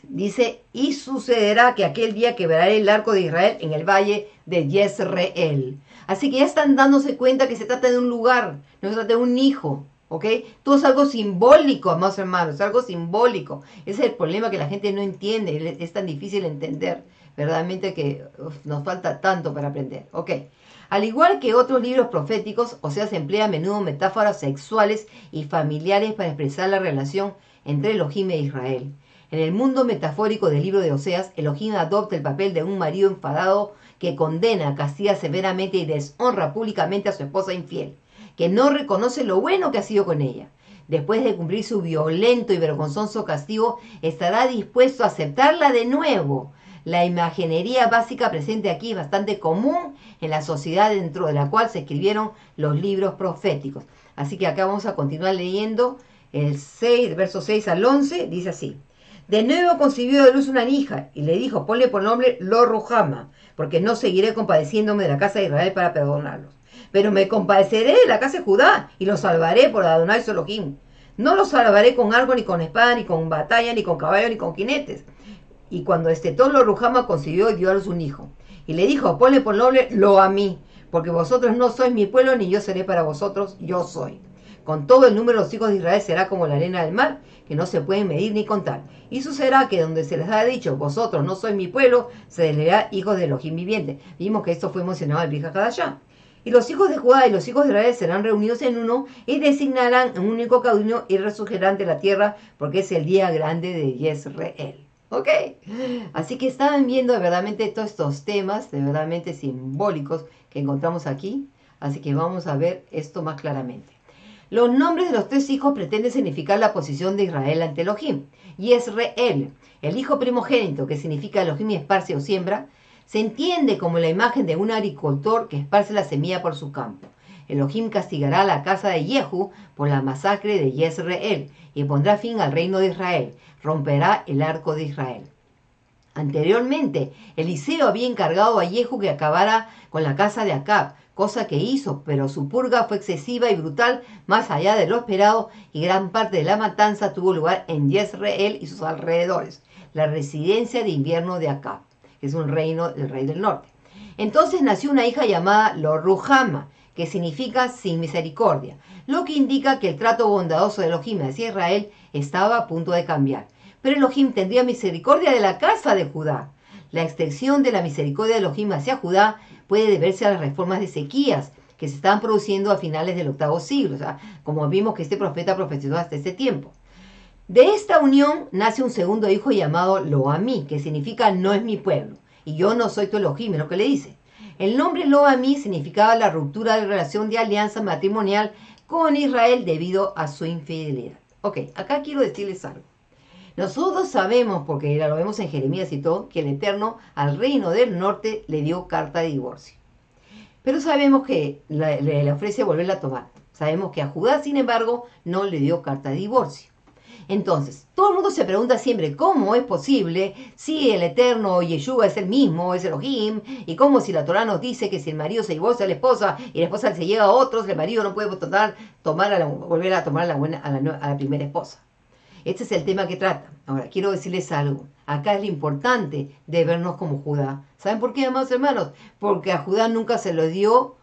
Dice, y sucederá que aquel día quebraré el arco de Israel en el valle de Yisrael. Así que ya están dándose cuenta que se trata de un lugar, no se trata de un hijo, ¿ok? Todo es algo simbólico, amados hermanos, es algo simbólico. Ese es el problema que la gente no entiende, es tan difícil entender, verdaderamente que nos falta tanto para aprender, ¿ok? Al igual que otros libros proféticos, Oseas emplea a menudo metáforas sexuales y familiares para expresar la relación entre Elohim e Israel. En el mundo metafórico del libro de Oseas, Elohim adopta el papel de un marido enfadado que condena, castiga severamente y deshonra públicamente a su esposa infiel, que no reconoce lo bueno que ha sido con ella. después de cumplir su violento y vergonzoso castigo, estará dispuesto a aceptarla de nuevo. La imaginería básica presente aquí es bastante común en la sociedad dentro de la cual se escribieron los libros proféticos. Así que acá vamos a continuar leyendo el 6, verso 6 al 11, dice así. De nuevo concibió de luz una hija y le dijo, ponle por nombre Lo Ruhama, porque no seguiré compadeciéndome de la casa de Israel para perdonarlos. Pero me compadeceré de la casa de Judá y los salvaré por Adonai su Elohim. No los salvaré con arco, ni con espada, ni con batalla, ni con caballo, ni con jinetes. Y cuando estetó Lo Ruhama concibió y dio a luz un hijo. Y le dijo, ponle por nombre Lo a mí, porque vosotros no sois mi pueblo, ni yo seré para vosotros, yo soy. Con todo el número de los hijos de Israel será como la arena del mar, que no se pueden medir ni contar. Y sucederá que donde se les ha dicho, vosotros no sois mi pueblo, se les dirá hijos de Elohim viviente. Vimos que esto fue mencionado en el Brit Hadashah. Y los hijos de Judá y los hijos de Israel serán reunidos en uno y designarán un único camino y resurgirán de la tierra, porque es el día grande de Yisrael. ¿Ok? Así que estaban viendo verdaderamente todos estos temas, de verdaderamente simbólicos que encontramos aquí. Así que vamos a ver esto más claramente. Los nombres de los tres hijos pretenden significar la posición de Israel ante Elohim. Yisrael, el hijo primogénito, que significa Elohim y esparce o siembra, se entiende como la imagen de un agricultor que esparce la semilla por su campo. Elohim castigará a la casa de Jehu por la masacre de Yisrael y pondrá fin al reino de Israel. Romperá el arco de Israel. Anteriormente, Eliseo había encargado a Jehu que acabara con la casa de Acab, cosa que hizo, pero su purga fue excesiva y brutal, más allá de lo esperado, y gran parte de la matanza tuvo lugar en Yisrael y sus alrededores, la residencia de invierno de Acab, que es un reino del rey del norte. Entonces nació una hija llamada Lo Ruhama, que significa sin misericordia, lo que indica que el trato bondadoso de Elohim hacia Israel estaba a punto de cambiar. Pero Elohim tendría misericordia de la casa de Judá. La extensión de la misericordia de Elohim hacia Judá puede deberse a las reformas de Ezequías que se estaban produciendo a finales del octavo siglo, o sea, como vimos que este profeta profetizó hasta ese tiempo. De esta unión nace un segundo hijo llamado Lo a mí, que significa no es mi pueblo, y yo no soy tu Elohim, es lo que le dice. El nombre Lo a mí significaba la ruptura de la relación de alianza matrimonial con Israel debido a su infidelidad. Ok, acá quiero decirles algo. Nosotros sabemos, porque lo vemos en Jeremías y todo, que el Eterno al reino del norte le dio carta de divorcio. Pero sabemos que le ofrece volverla a tomar. Sabemos que a Judá, sin embargo, no le dio carta de divorcio. Entonces, todo el mundo se pregunta siempre cómo es posible si el Eterno Yeshua es el mismo, es Elohim, y cómo si la Torah nos dice que si el marido se divorcia de la esposa y la esposa se llega a otros, el marido no puede volver a tomar a la primera esposa. Este es el tema que trata. Ahora, quiero decirles algo. Acá es lo importante de vernos como Judá. ¿Saben por qué, amados hermanos? Porque a Judá nunca se le dio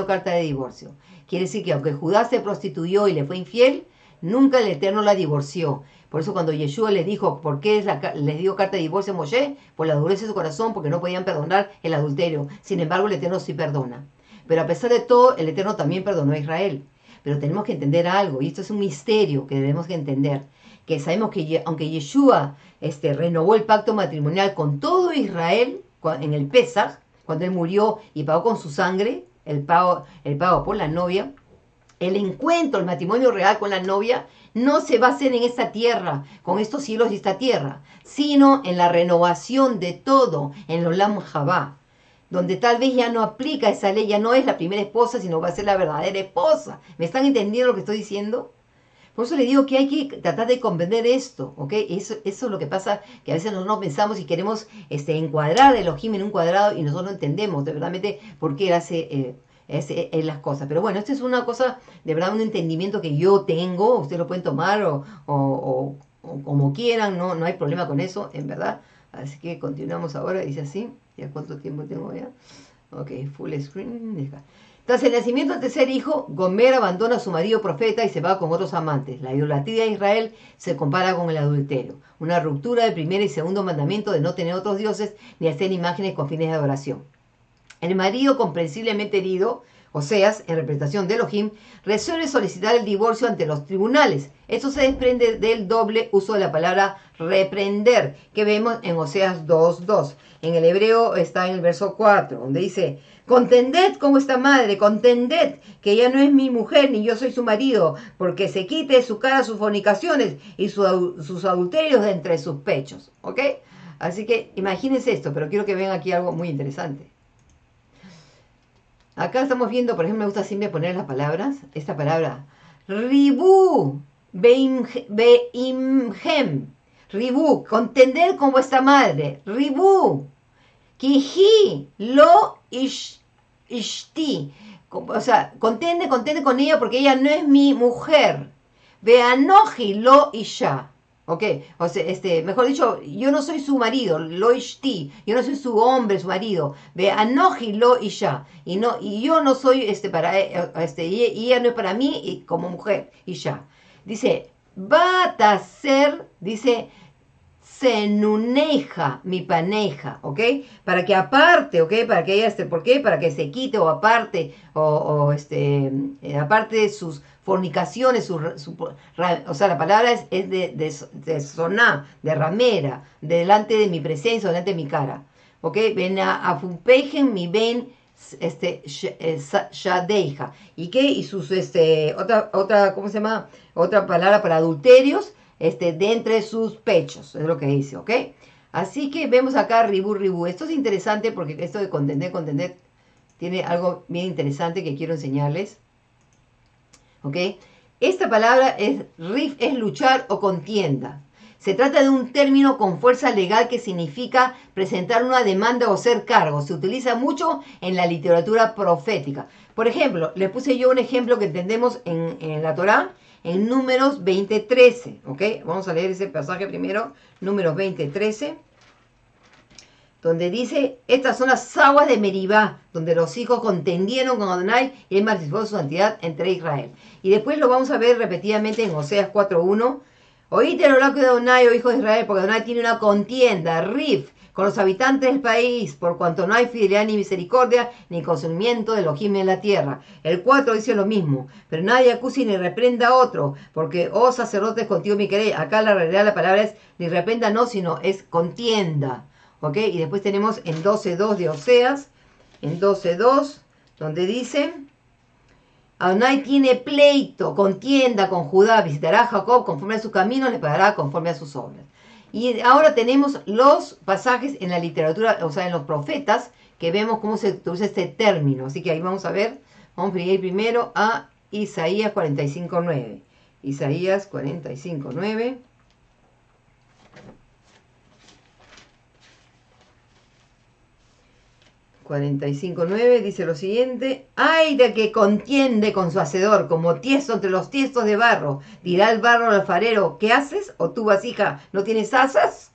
carta de divorcio. Quiere decir que aunque Judá se prostituyó y le fue infiel, nunca el Eterno la divorció. Por eso cuando Yeshua les dijo por qué les dio carta de divorcio a Moshe, por la dureza de su corazón, porque no podían perdonar el adulterio. Sin embargo, el Eterno sí perdona. Pero a pesar de todo, el Eterno también perdonó a Israel. Pero tenemos que entender algo, y esto es un misterio que debemos que entender, que sabemos que aunque Yeshua renovó el pacto matrimonial con todo Israel en el Pesaj, cuando él murió y pagó con su sangre, el pago por la novia, el encuentro, el matrimonio real con la novia, no se va a hacer en esta tierra, con estos cielos y esta tierra, sino en la renovación de todo, en el Olam Jabá, donde tal vez ya no aplica esa ley, ya no es la primera esposa, sino va a ser la verdadera esposa. ¿Me están entendiendo lo que estoy diciendo? Por eso le digo que hay que tratar de comprender esto, ¿ok? Eso es lo que pasa, que a veces nosotros pensamos y queremos encuadrar a Elohim en un cuadrado y nosotros no entendemos de verdaderamente por qué él hace las cosas. Pero bueno, esto es una cosa, de verdad, un entendimiento que yo tengo, ustedes lo pueden tomar o como quieran, no hay problema con eso, en verdad. Así que continuamos ahora, dice así. ¿Ya cuánto tiempo tengo ya? Ok, full screen. Tras el nacimiento del tercer hijo, Gomer abandona a su marido profeta y se va con otros amantes. La idolatría de Israel se compara con el adulterio, una ruptura del primer y segundo mandamiento de no tener otros dioses ni hacer imágenes con fines de adoración. El marido, comprensiblemente herido, Oseas, en representación de Elohim, resuelve solicitar el divorcio ante los tribunales. Esto se desprende del doble uso de la palabra reprender, que vemos en Oseas 2:2. En el hebreo está en el verso 4, donde dice: contended con vuestra madre, contended que ella no es mi mujer ni yo soy su marido, porque se quite de su cara sus fornicaciones y sus adulterios de entre sus pechos. ¿Ok? Así que imagínense esto, pero quiero que vean aquí algo muy interesante. Acá estamos viendo, por ejemplo, me gusta siempre poner las palabras. Esta palabra, ribu, beimhem, ribu, contender con vuestra madre, ribu, kiji, lo ishti, o sea, contende con ella porque ella no es mi mujer. Beanoji, lo isha. Ok, o sea, mejor dicho, yo no soy su marido, lo ishti, yo no soy su hombre, su marido, ve anoji lo isha, y yo no soy y ella no es para mí como mujer, isha. Dice, va a ser, dice, senuneja, mi paneja, ¿ok? Para que aparte, ¿ok? Para que ella, ¿por qué? Para que se quite o aparte, aparte de sus fornicaciones, o sea, la palabra es de soná, de ramera, delante de mi presencia, delante de mi cara, ¿ok? Ven a funpejen mi ven, shadeja. ¿Y qué? Y sus, ¿cómo se llama? Otra palabra para adulterios, de entre sus pechos, es lo que dice, ¿ok? Así que vemos acá ribu. Esto es interesante porque esto de contender, tiene algo bien interesante que quiero enseñarles, ¿ok? Esta palabra es rif, es luchar o contienda. Se trata de un término con fuerza legal que significa presentar una demanda o ser cargo. Se utiliza mucho en la literatura profética. Por ejemplo, les puse yo un ejemplo que entendemos en la Torá, en Números 20:13, ¿ok? Vamos a leer ese pasaje primero, Números 20:13, donde dice: estas son las aguas de Meribá, donde los hijos contendieron con Adonai y él manifestó su santidad entre Israel. Y después lo vamos a ver repetidamente en Oseas 4:1. Oíste el oráculo de Adonai, oh hijos de Israel, porque Adonai tiene una contienda, rif, con los habitantes del país, por cuanto no hay fidelidad ni misericordia, ni conocimiento de Elohim en la tierra. El 4 dice lo mismo: pero nadie acuse ni reprenda a otro, porque, oh sacerdotes, contigo mi queréis. Acá la realidad de la palabra es ni reprenda no, sino es contienda. ¿Ok? Y después tenemos en 12:2 de Oseas, en 12:2, donde dice: Adonai tiene pleito, contienda con Judá, visitará a Jacob conforme a sus caminos, le pagará conforme a sus obras. Y ahora tenemos los pasajes en la literatura, o sea, en los profetas, que vemos cómo se usa este término. Así que ahí vamos a ver, vamos a ir primero a Isaías 45:9. Isaías 45:9. Dice lo siguiente: ay de que contiende con su hacedor, como tiesto entre los tiestos de barro. Dirá el barro al alfarero: ¿qué haces? ¿O tu vasija no tienes asas?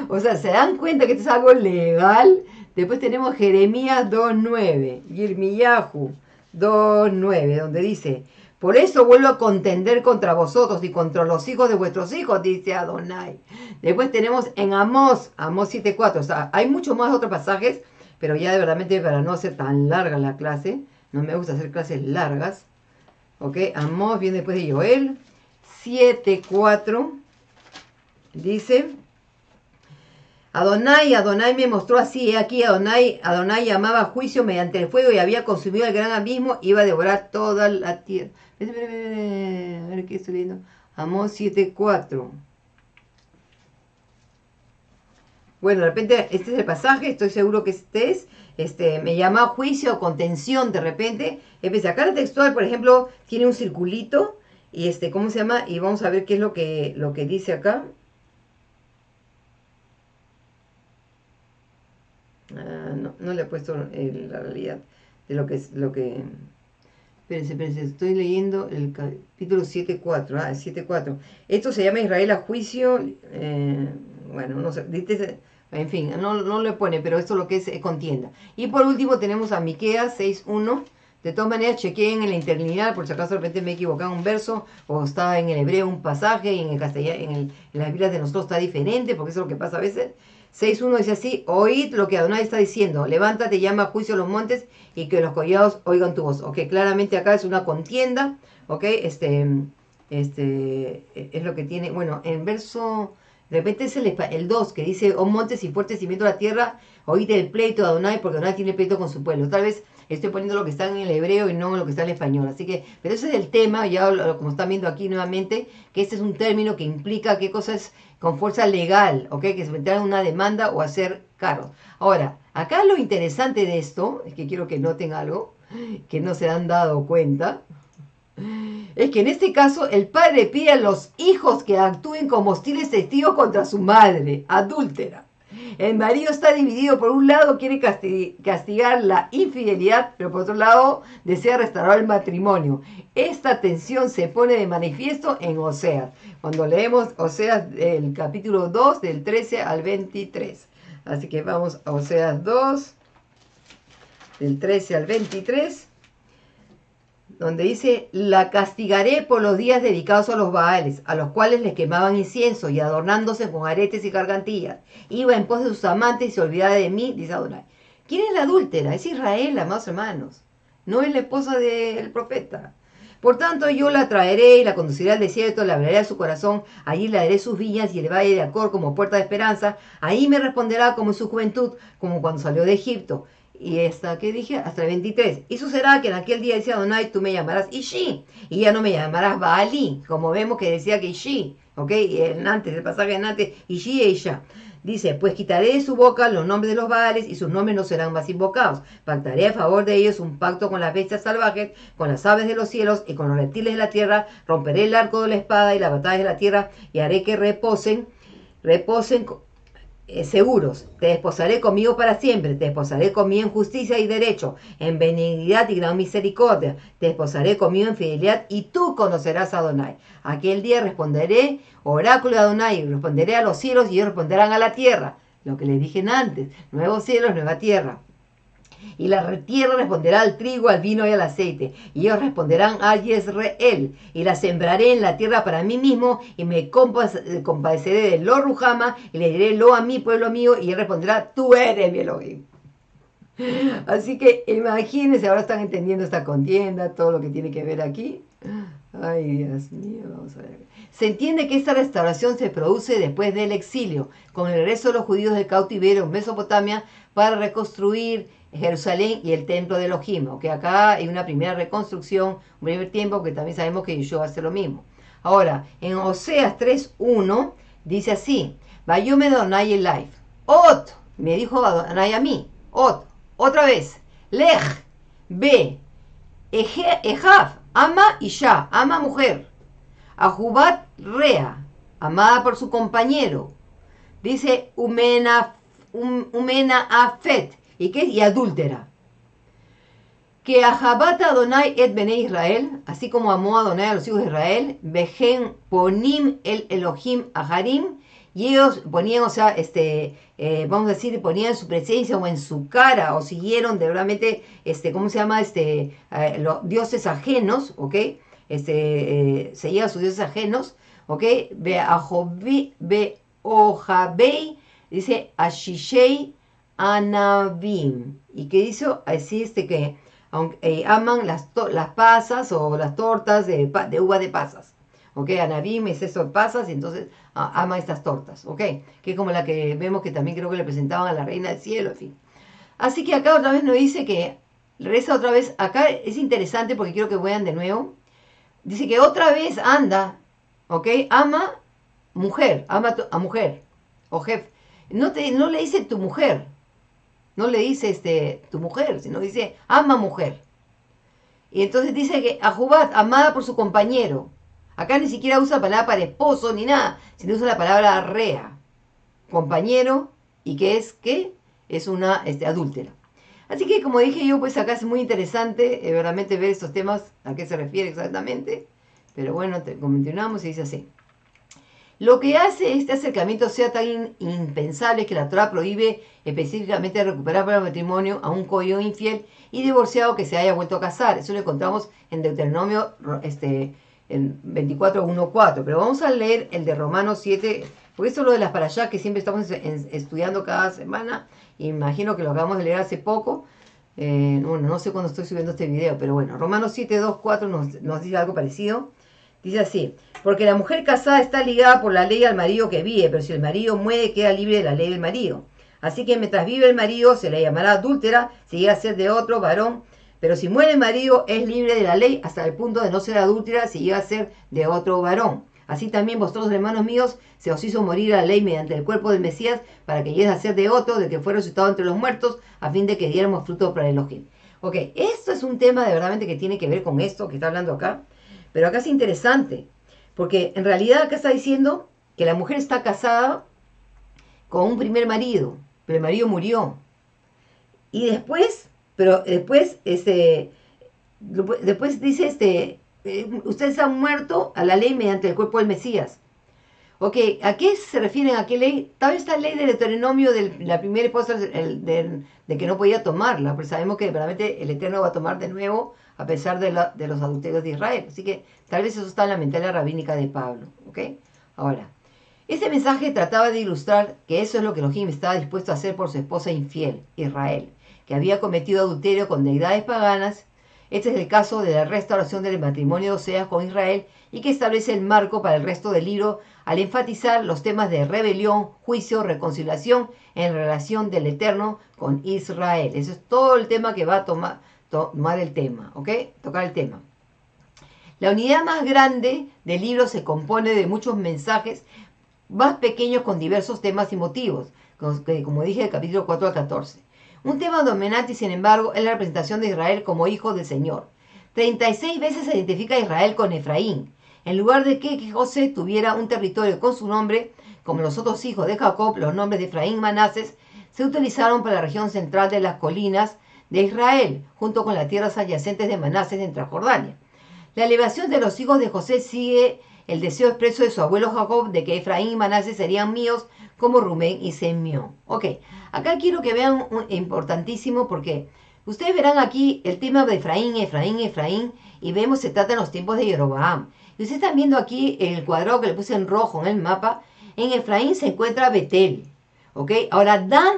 O sea, ¿se dan cuenta que esto es algo legal? Después tenemos Jeremías 2:9, Yirmiyahu 2:9, donde dice: por eso vuelvo a contender contra vosotros y contra los hijos de vuestros hijos, dice Adonai. Después tenemos en Amós 7:4. O sea, hay muchos más otros pasajes, pero ya de verdad, para no hacer tan larga la clase, no me gusta hacer clases largas, ¿ok? Amós viene después de Joel 7:4, dice: Adonai me mostró así, he aquí, Adonai llamaba a juicio mediante el fuego y había consumido el gran abismo, iba a devorar toda la tierra. A ver qué estoy leyendo. Amós 7:4. Bueno, de repente este es el pasaje, estoy seguro que me llama a juicio o contención de repente. Acá la textual, por ejemplo, tiene un circulito y ¿cómo se llama? Y vamos a ver qué es lo que dice acá. No le he puesto la realidad de lo que es lo que... Espérense, estoy leyendo el capítulo 7:4. 7:4. Esto se llama Israel a juicio. Bueno, no sé, en fin, no le pone, pero esto es lo que es contienda. Y por último tenemos a Miqueas 6:1, De todas maneras, chequeen en la interlineal, por si acaso de repente me he equivocado en un verso, o está en el hebreo un pasaje, y en el castellano, en las Biblias de nosotros está diferente, porque eso es lo que pasa a veces. 6.1 dice así: oíd lo que Adonai está diciendo, levántate, llama a juicio los montes, y que los collados oigan tu voz. Ok, claramente acá es una contienda, ok, es lo que tiene, bueno, en verso, de repente es el 2, que dice: oh montes y fuertes cimientos de la tierra, oíd el pleito de Adonai, porque Adonai tiene pleito con su pueblo. Tal vez estoy poniendo lo que está en el hebreo y no lo que está en el español, así que, pero ese es el tema, ya como están viendo aquí nuevamente, que este es un término que implica qué cosa es con fuerza legal, ok, que se meterá en una demanda o hacer cargo. Ahora, acá lo interesante de esto, es que quiero que noten algo, que no se han dado cuenta, es que en este caso el padre pide a los hijos que actúen como hostiles testigos contra su madre, adúltera. El marido está dividido, por un lado quiere castigar la infidelidad, pero por otro lado desea restaurar el matrimonio. Esta tensión se pone de manifiesto en Oseas, cuando leemos Oseas el capítulo 2 del 13 al 23. Así que vamos a Oseas 2, del 13 al 23. Donde dice: la castigaré por los días dedicados a los Baales, a los cuales les quemaban incienso y adornándose con aretes y gargantillas. Iba en pos de sus amantes y se olvidaba de mí, dice Adonai. ¿Quién es la adúltera? Es Israel, amados hermanos. No es la esposa del profeta. Por tanto, yo la traeré y la conduciré al desierto, la hablaré a su corazón, allí le daré sus viñas y el valle de Acor como puerta de esperanza. Ahí me responderá como en su juventud, como cuando salió de Egipto. Y esta que dije, hasta el 23. Y sucederá que en aquel día decía Adonai: tú me llamarás Ishi, y ya no me llamarás Baalí, como vemos que decía que Ishi, ok, el pasaje en antes, Ishi e Isha. Dice: pues quitaré de su boca los nombres de los Baales, y sus nombres no serán más invocados. Pactaré a favor de ellos un pacto con las bestias salvajes, con las aves de los cielos y con los reptiles de la tierra. Romperé el arco de la espada y la batalla de la tierra, y haré que reposen seguros. Te desposaré conmigo para siempre, te desposaré conmigo en justicia y derecho, en benignidad y gran misericordia, te desposaré conmigo en fidelidad, y tú conocerás a Adonai. Aquel día responderé, oráculo de Adonai, responderé a los cielos y ellos responderán a la tierra. Lo que les dije antes: nuevos cielos, nueva tierra. Y la tierra responderá al trigo, al vino y al aceite. Y ellos responderán a Yezreel. Y la sembraré en la tierra para mí mismo, y me compadeceré de Lo Ruhama, y le diré Lo a mi pueblo mío, y él responderá: tú eres mi Elohim. Así que imagínense, ahora están entendiendo esta contienda, todo lo que tiene que ver aquí. Ay, Dios mío, vamos a ver. Se entiende que esta restauración se produce después del exilio, con el regreso de los judíos del cautiverio en Mesopotamia para reconstruir Jerusalén y el templo de Elohim. Que acá hay una primera reconstrucción, un primer tiempo, que también sabemos que Yeshua hace lo mismo. Ahora, en Oseas 3.1 dice así: Vayome Adonai el life. Ot, me dijo Adonai a mí. Ot, otra vez. Lej, ve, Ejav, ama Isha, ama mujer. Ajubat Rea, amada por su compañero. Dice Umena Afet, ¿y qué? Y adúltera. Que Ajabat Adonai et Bene Israel, así como amó a Adonai a los hijos de Israel, Bejen Ponim el Elohim Aharim, y ellos ponían, o sea, vamos a decir, ponían en su presencia o en su cara, o siguieron de realmente, ¿cómo se llama? Los dioses ajenos, ¿ok? Seguían a sus dioses ajenos, ¿ok? Ojabei, dice Ashishei Anabim, y que hizo así, que aunque, aman las pasas o las tortas de uva de pasas. ¿Ok? Anabim es eso, pasas, y entonces ama estas tortas, ¿ok? Que es como la que vemos que también creo que le presentaban a la reina del cielo, en fin. Así que acá otra vez nos dice que, regresa otra vez, acá es interesante porque quiero que vean de nuevo. Dice que otra vez anda, ¿ok? Ama mujer, ama a mujer, o jefe. No le dice tu mujer, no le dice tu mujer, sino dice ama mujer. Y entonces dice que Ajubat, amada por su compañero. Acá ni siquiera usa la palabra para esposo ni nada, sino usa la palabra rea, compañero, y que es, ¿qué? Es una adúltera. Así que, como dije yo, pues acá es muy interesante verdaderamente ver estos temas, a qué se refiere exactamente. Pero bueno, continuamos y dice así. Lo que hace este acercamiento sea tan impensable es que la Torah prohíbe específicamente recuperar para el matrimonio a un cónyuge infiel y divorciado que se haya vuelto a casar. Eso lo encontramos en Deuteronomio en 24:1-4. Pero vamos a leer el de Romanos 7, porque eso es lo de las parashá que siempre estamos estudiando cada semana. Y imagino que lo acabamos de leer hace poco. Bueno, no sé cuándo estoy subiendo este video, pero bueno, Romanos 7:2-4 nos dice algo parecido. Dice así: porque la mujer casada está ligada por la ley al marido que vive, pero si el marido muere queda libre de la ley del marido. Así que mientras vive el marido se le llamará adúltera si llega a ser de otro varón, pero si muere el marido es libre de la ley hasta el punto de no ser adúltera si llega a ser de otro varón. Así también vosotros, hermanos míos, se os hizo morir a la ley mediante el cuerpo del Mesías para que llegues a ser de otro, de que fue resucitado entre los muertos, a fin de que diéramos fruto para Elohim. Ok, esto es un tema de verdad que tiene que ver con esto que está hablando acá, pero acá es interesante, porque en realidad acá está diciendo que la mujer está casada con un primer marido, pero el marido murió. Y después, después dice, ustedes han muerto a la ley mediante el cuerpo del Mesías. Ok, ¿a qué se refieren? ¿A qué ley? Tal vez esta ley del Deuteronomio de la primera esposa de que no podía tomarla, pero sabemos que realmente el Eterno va a tomar de nuevo a pesar de los adulterios de Israel. Así que tal vez eso está en la mentalidad rabínica de Pablo. Ok, ahora, este mensaje trataba de ilustrar que eso es lo que Elohim estaba dispuesto a hacer por su esposa infiel, Israel, que había cometido adulterio con deidades paganas. Este es el caso de la restauración del matrimonio de Oseas con Israel y que establece el marco para el resto del libro al enfatizar los temas de rebelión, juicio, reconciliación en relación del Eterno con Israel. Eso es todo el tema que va a tomar el tema, ¿ok? Tocar el tema. La unidad más grande del libro se compone de muchos mensajes más pequeños con diversos temas y motivos, como dije, del capítulo 4 al 14. Un tema dominante, sin embargo, es la representación de Israel como hijo del Señor. 36 veces se identifica a Israel con Efraín. En lugar de que José tuviera un territorio con su nombre, como los otros hijos de Jacob, los nombres de Efraín y Manases se utilizaron para la región central de las colinas de Israel, junto con las tierras adyacentes de Manases en Transjordania. La elevación de los hijos de José sigue el deseo expreso de su abuelo Jacob de que Efraín y Manases serían míos como Rubén y Simeón. Ok, acá quiero que vean importantísimo porque ustedes verán aquí el tema de Efraín, y vemos se trata en los tiempos de Jeroboam. Y ustedes están viendo aquí el cuadrado que le puse en rojo en el mapa. En Efraín se encuentra Betel. Ok, ahora Dan,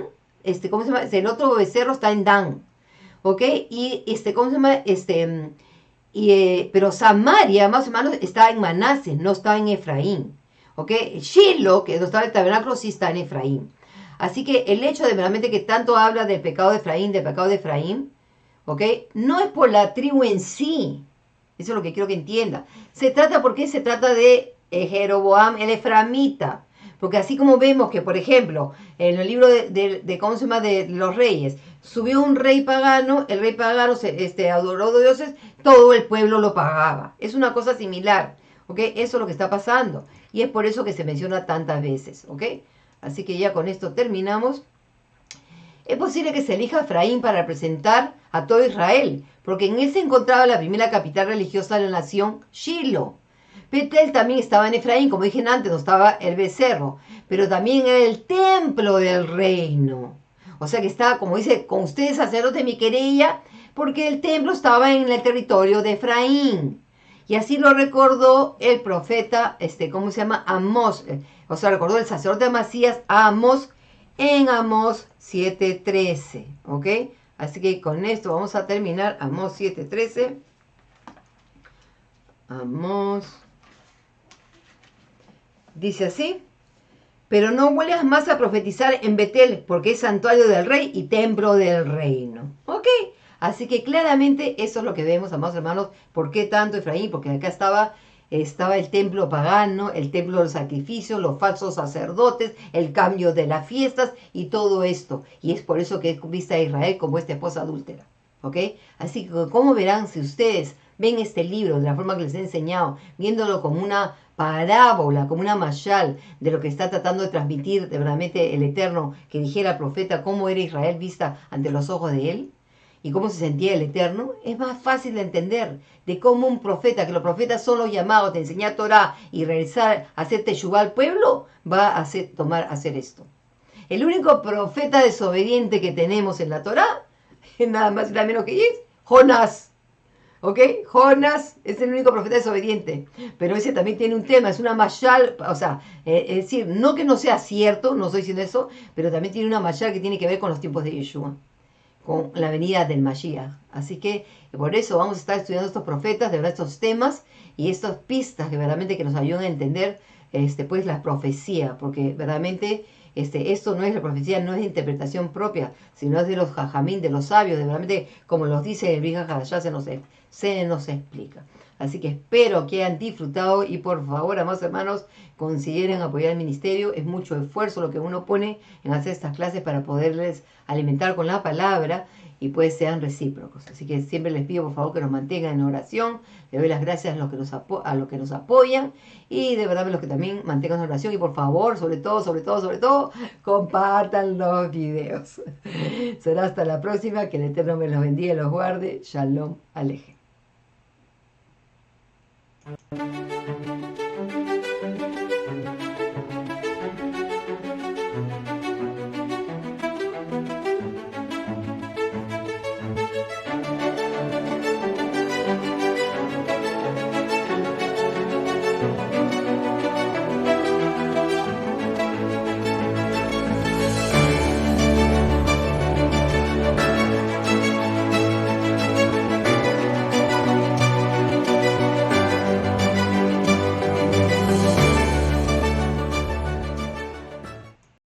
¿cómo se llama? El otro becerro está en Dan. Ok, y ¿cómo se llama? Pero Samaria más o menos está en Manases, no está en Efraín. ¿Ok? Shiloh, que donde estaba el tabernáculo, sí está en Efraín. Así que el hecho de realmente que tanto habla del pecado de Efraín, ¿ok? No es por la tribu en sí. Eso es lo que quiero que entienda. ¿Por qué se trata de Jeroboam el Efraimita? Porque así como vemos que, por ejemplo, en el libro ¿cómo se llama? De los reyes, subió un rey pagano, el rey pagano adoró a dioses, todo el pueblo lo pagaba. Es una cosa similar, ¿ok? Eso es lo que está pasando. Y es por eso que se menciona tantas veces, ¿ok? Así que ya con esto terminamos. Es posible que se elija a Efraín para representar a todo Israel, porque en él se encontraba la primera capital religiosa de la nación, Shiloh. Betel también estaba en Efraín, como dije antes, no estaba el becerro, pero también era el templo del reino. O sea que estaba, como dice, con ustedes sacerdotes mi querella, porque el templo estaba en el territorio de Efraín. Y así lo recordó el profeta, ¿cómo se llama? Amós. O sea, recordó el sacerdote Amasías a Amós en Amós 7:13. ¿Ok? Así que con esto vamos a terminar Amós 7:13. Amós. Dice así: pero no vuelvas más a profetizar en Betel, porque es santuario del rey y templo del reino. ¿Ok? Así que claramente eso es lo que vemos, amados hermanos. ¿Por qué tanto Efraín? Porque acá estaba el templo pagano, el templo del sacrificio, los falsos sacerdotes, el cambio de las fiestas y todo esto. Y es por eso que es vista a Israel como esta esposa adúltera. ¿Ok? Así que como verán, si ustedes ven este libro de la forma que les he enseñado, viéndolo como una parábola, como una mashal de lo que está tratando de transmitir de realmente el Eterno, que dijera al profeta cómo era Israel vista ante los ojos de él, y cómo se sentía el Eterno, es más fácil de entender de cómo un profeta, que los profetas son los llamados de enseñar Torah y realizar, hacer teshuvá al pueblo, va a hacer esto. El único profeta desobediente que tenemos en la Torah, nada más y nada menos que es Jonás. ¿Ok? Jonás es el único profeta desobediente, pero ese también tiene un tema, es una mashal, o sea, es decir, no que no sea cierto, no estoy diciendo eso, pero también tiene una mashal que tiene que ver con los tiempos de Yeshua, con la venida del Mashiach. Así que por eso vamos a estar estudiando estos profetas, de verdad, estos temas y estas pistas que verdaderamente que nos ayudan a entender pues la profecía, porque verdaderamente esto no es la profecía, no es interpretación propia, sino es de los jajamín, de los sabios, de verdaderamente, como los dice el Brija Hadashah, se nos explica. Así que espero que hayan disfrutado y por favor, amados hermanos, consideren apoyar el ministerio. Es mucho esfuerzo lo que uno pone en hacer estas clases para poderles alimentar con la palabra y pues sean recíprocos. Así que siempre les pido por favor que nos mantengan en oración. Les doy las gracias a los que nos apoyan y de verdad a los que también mantengan en oración y por favor, sobre todo, compartan los videos. Será hasta la próxima. Que el Eterno me los bendiga y los guarde. Shalom Alejem.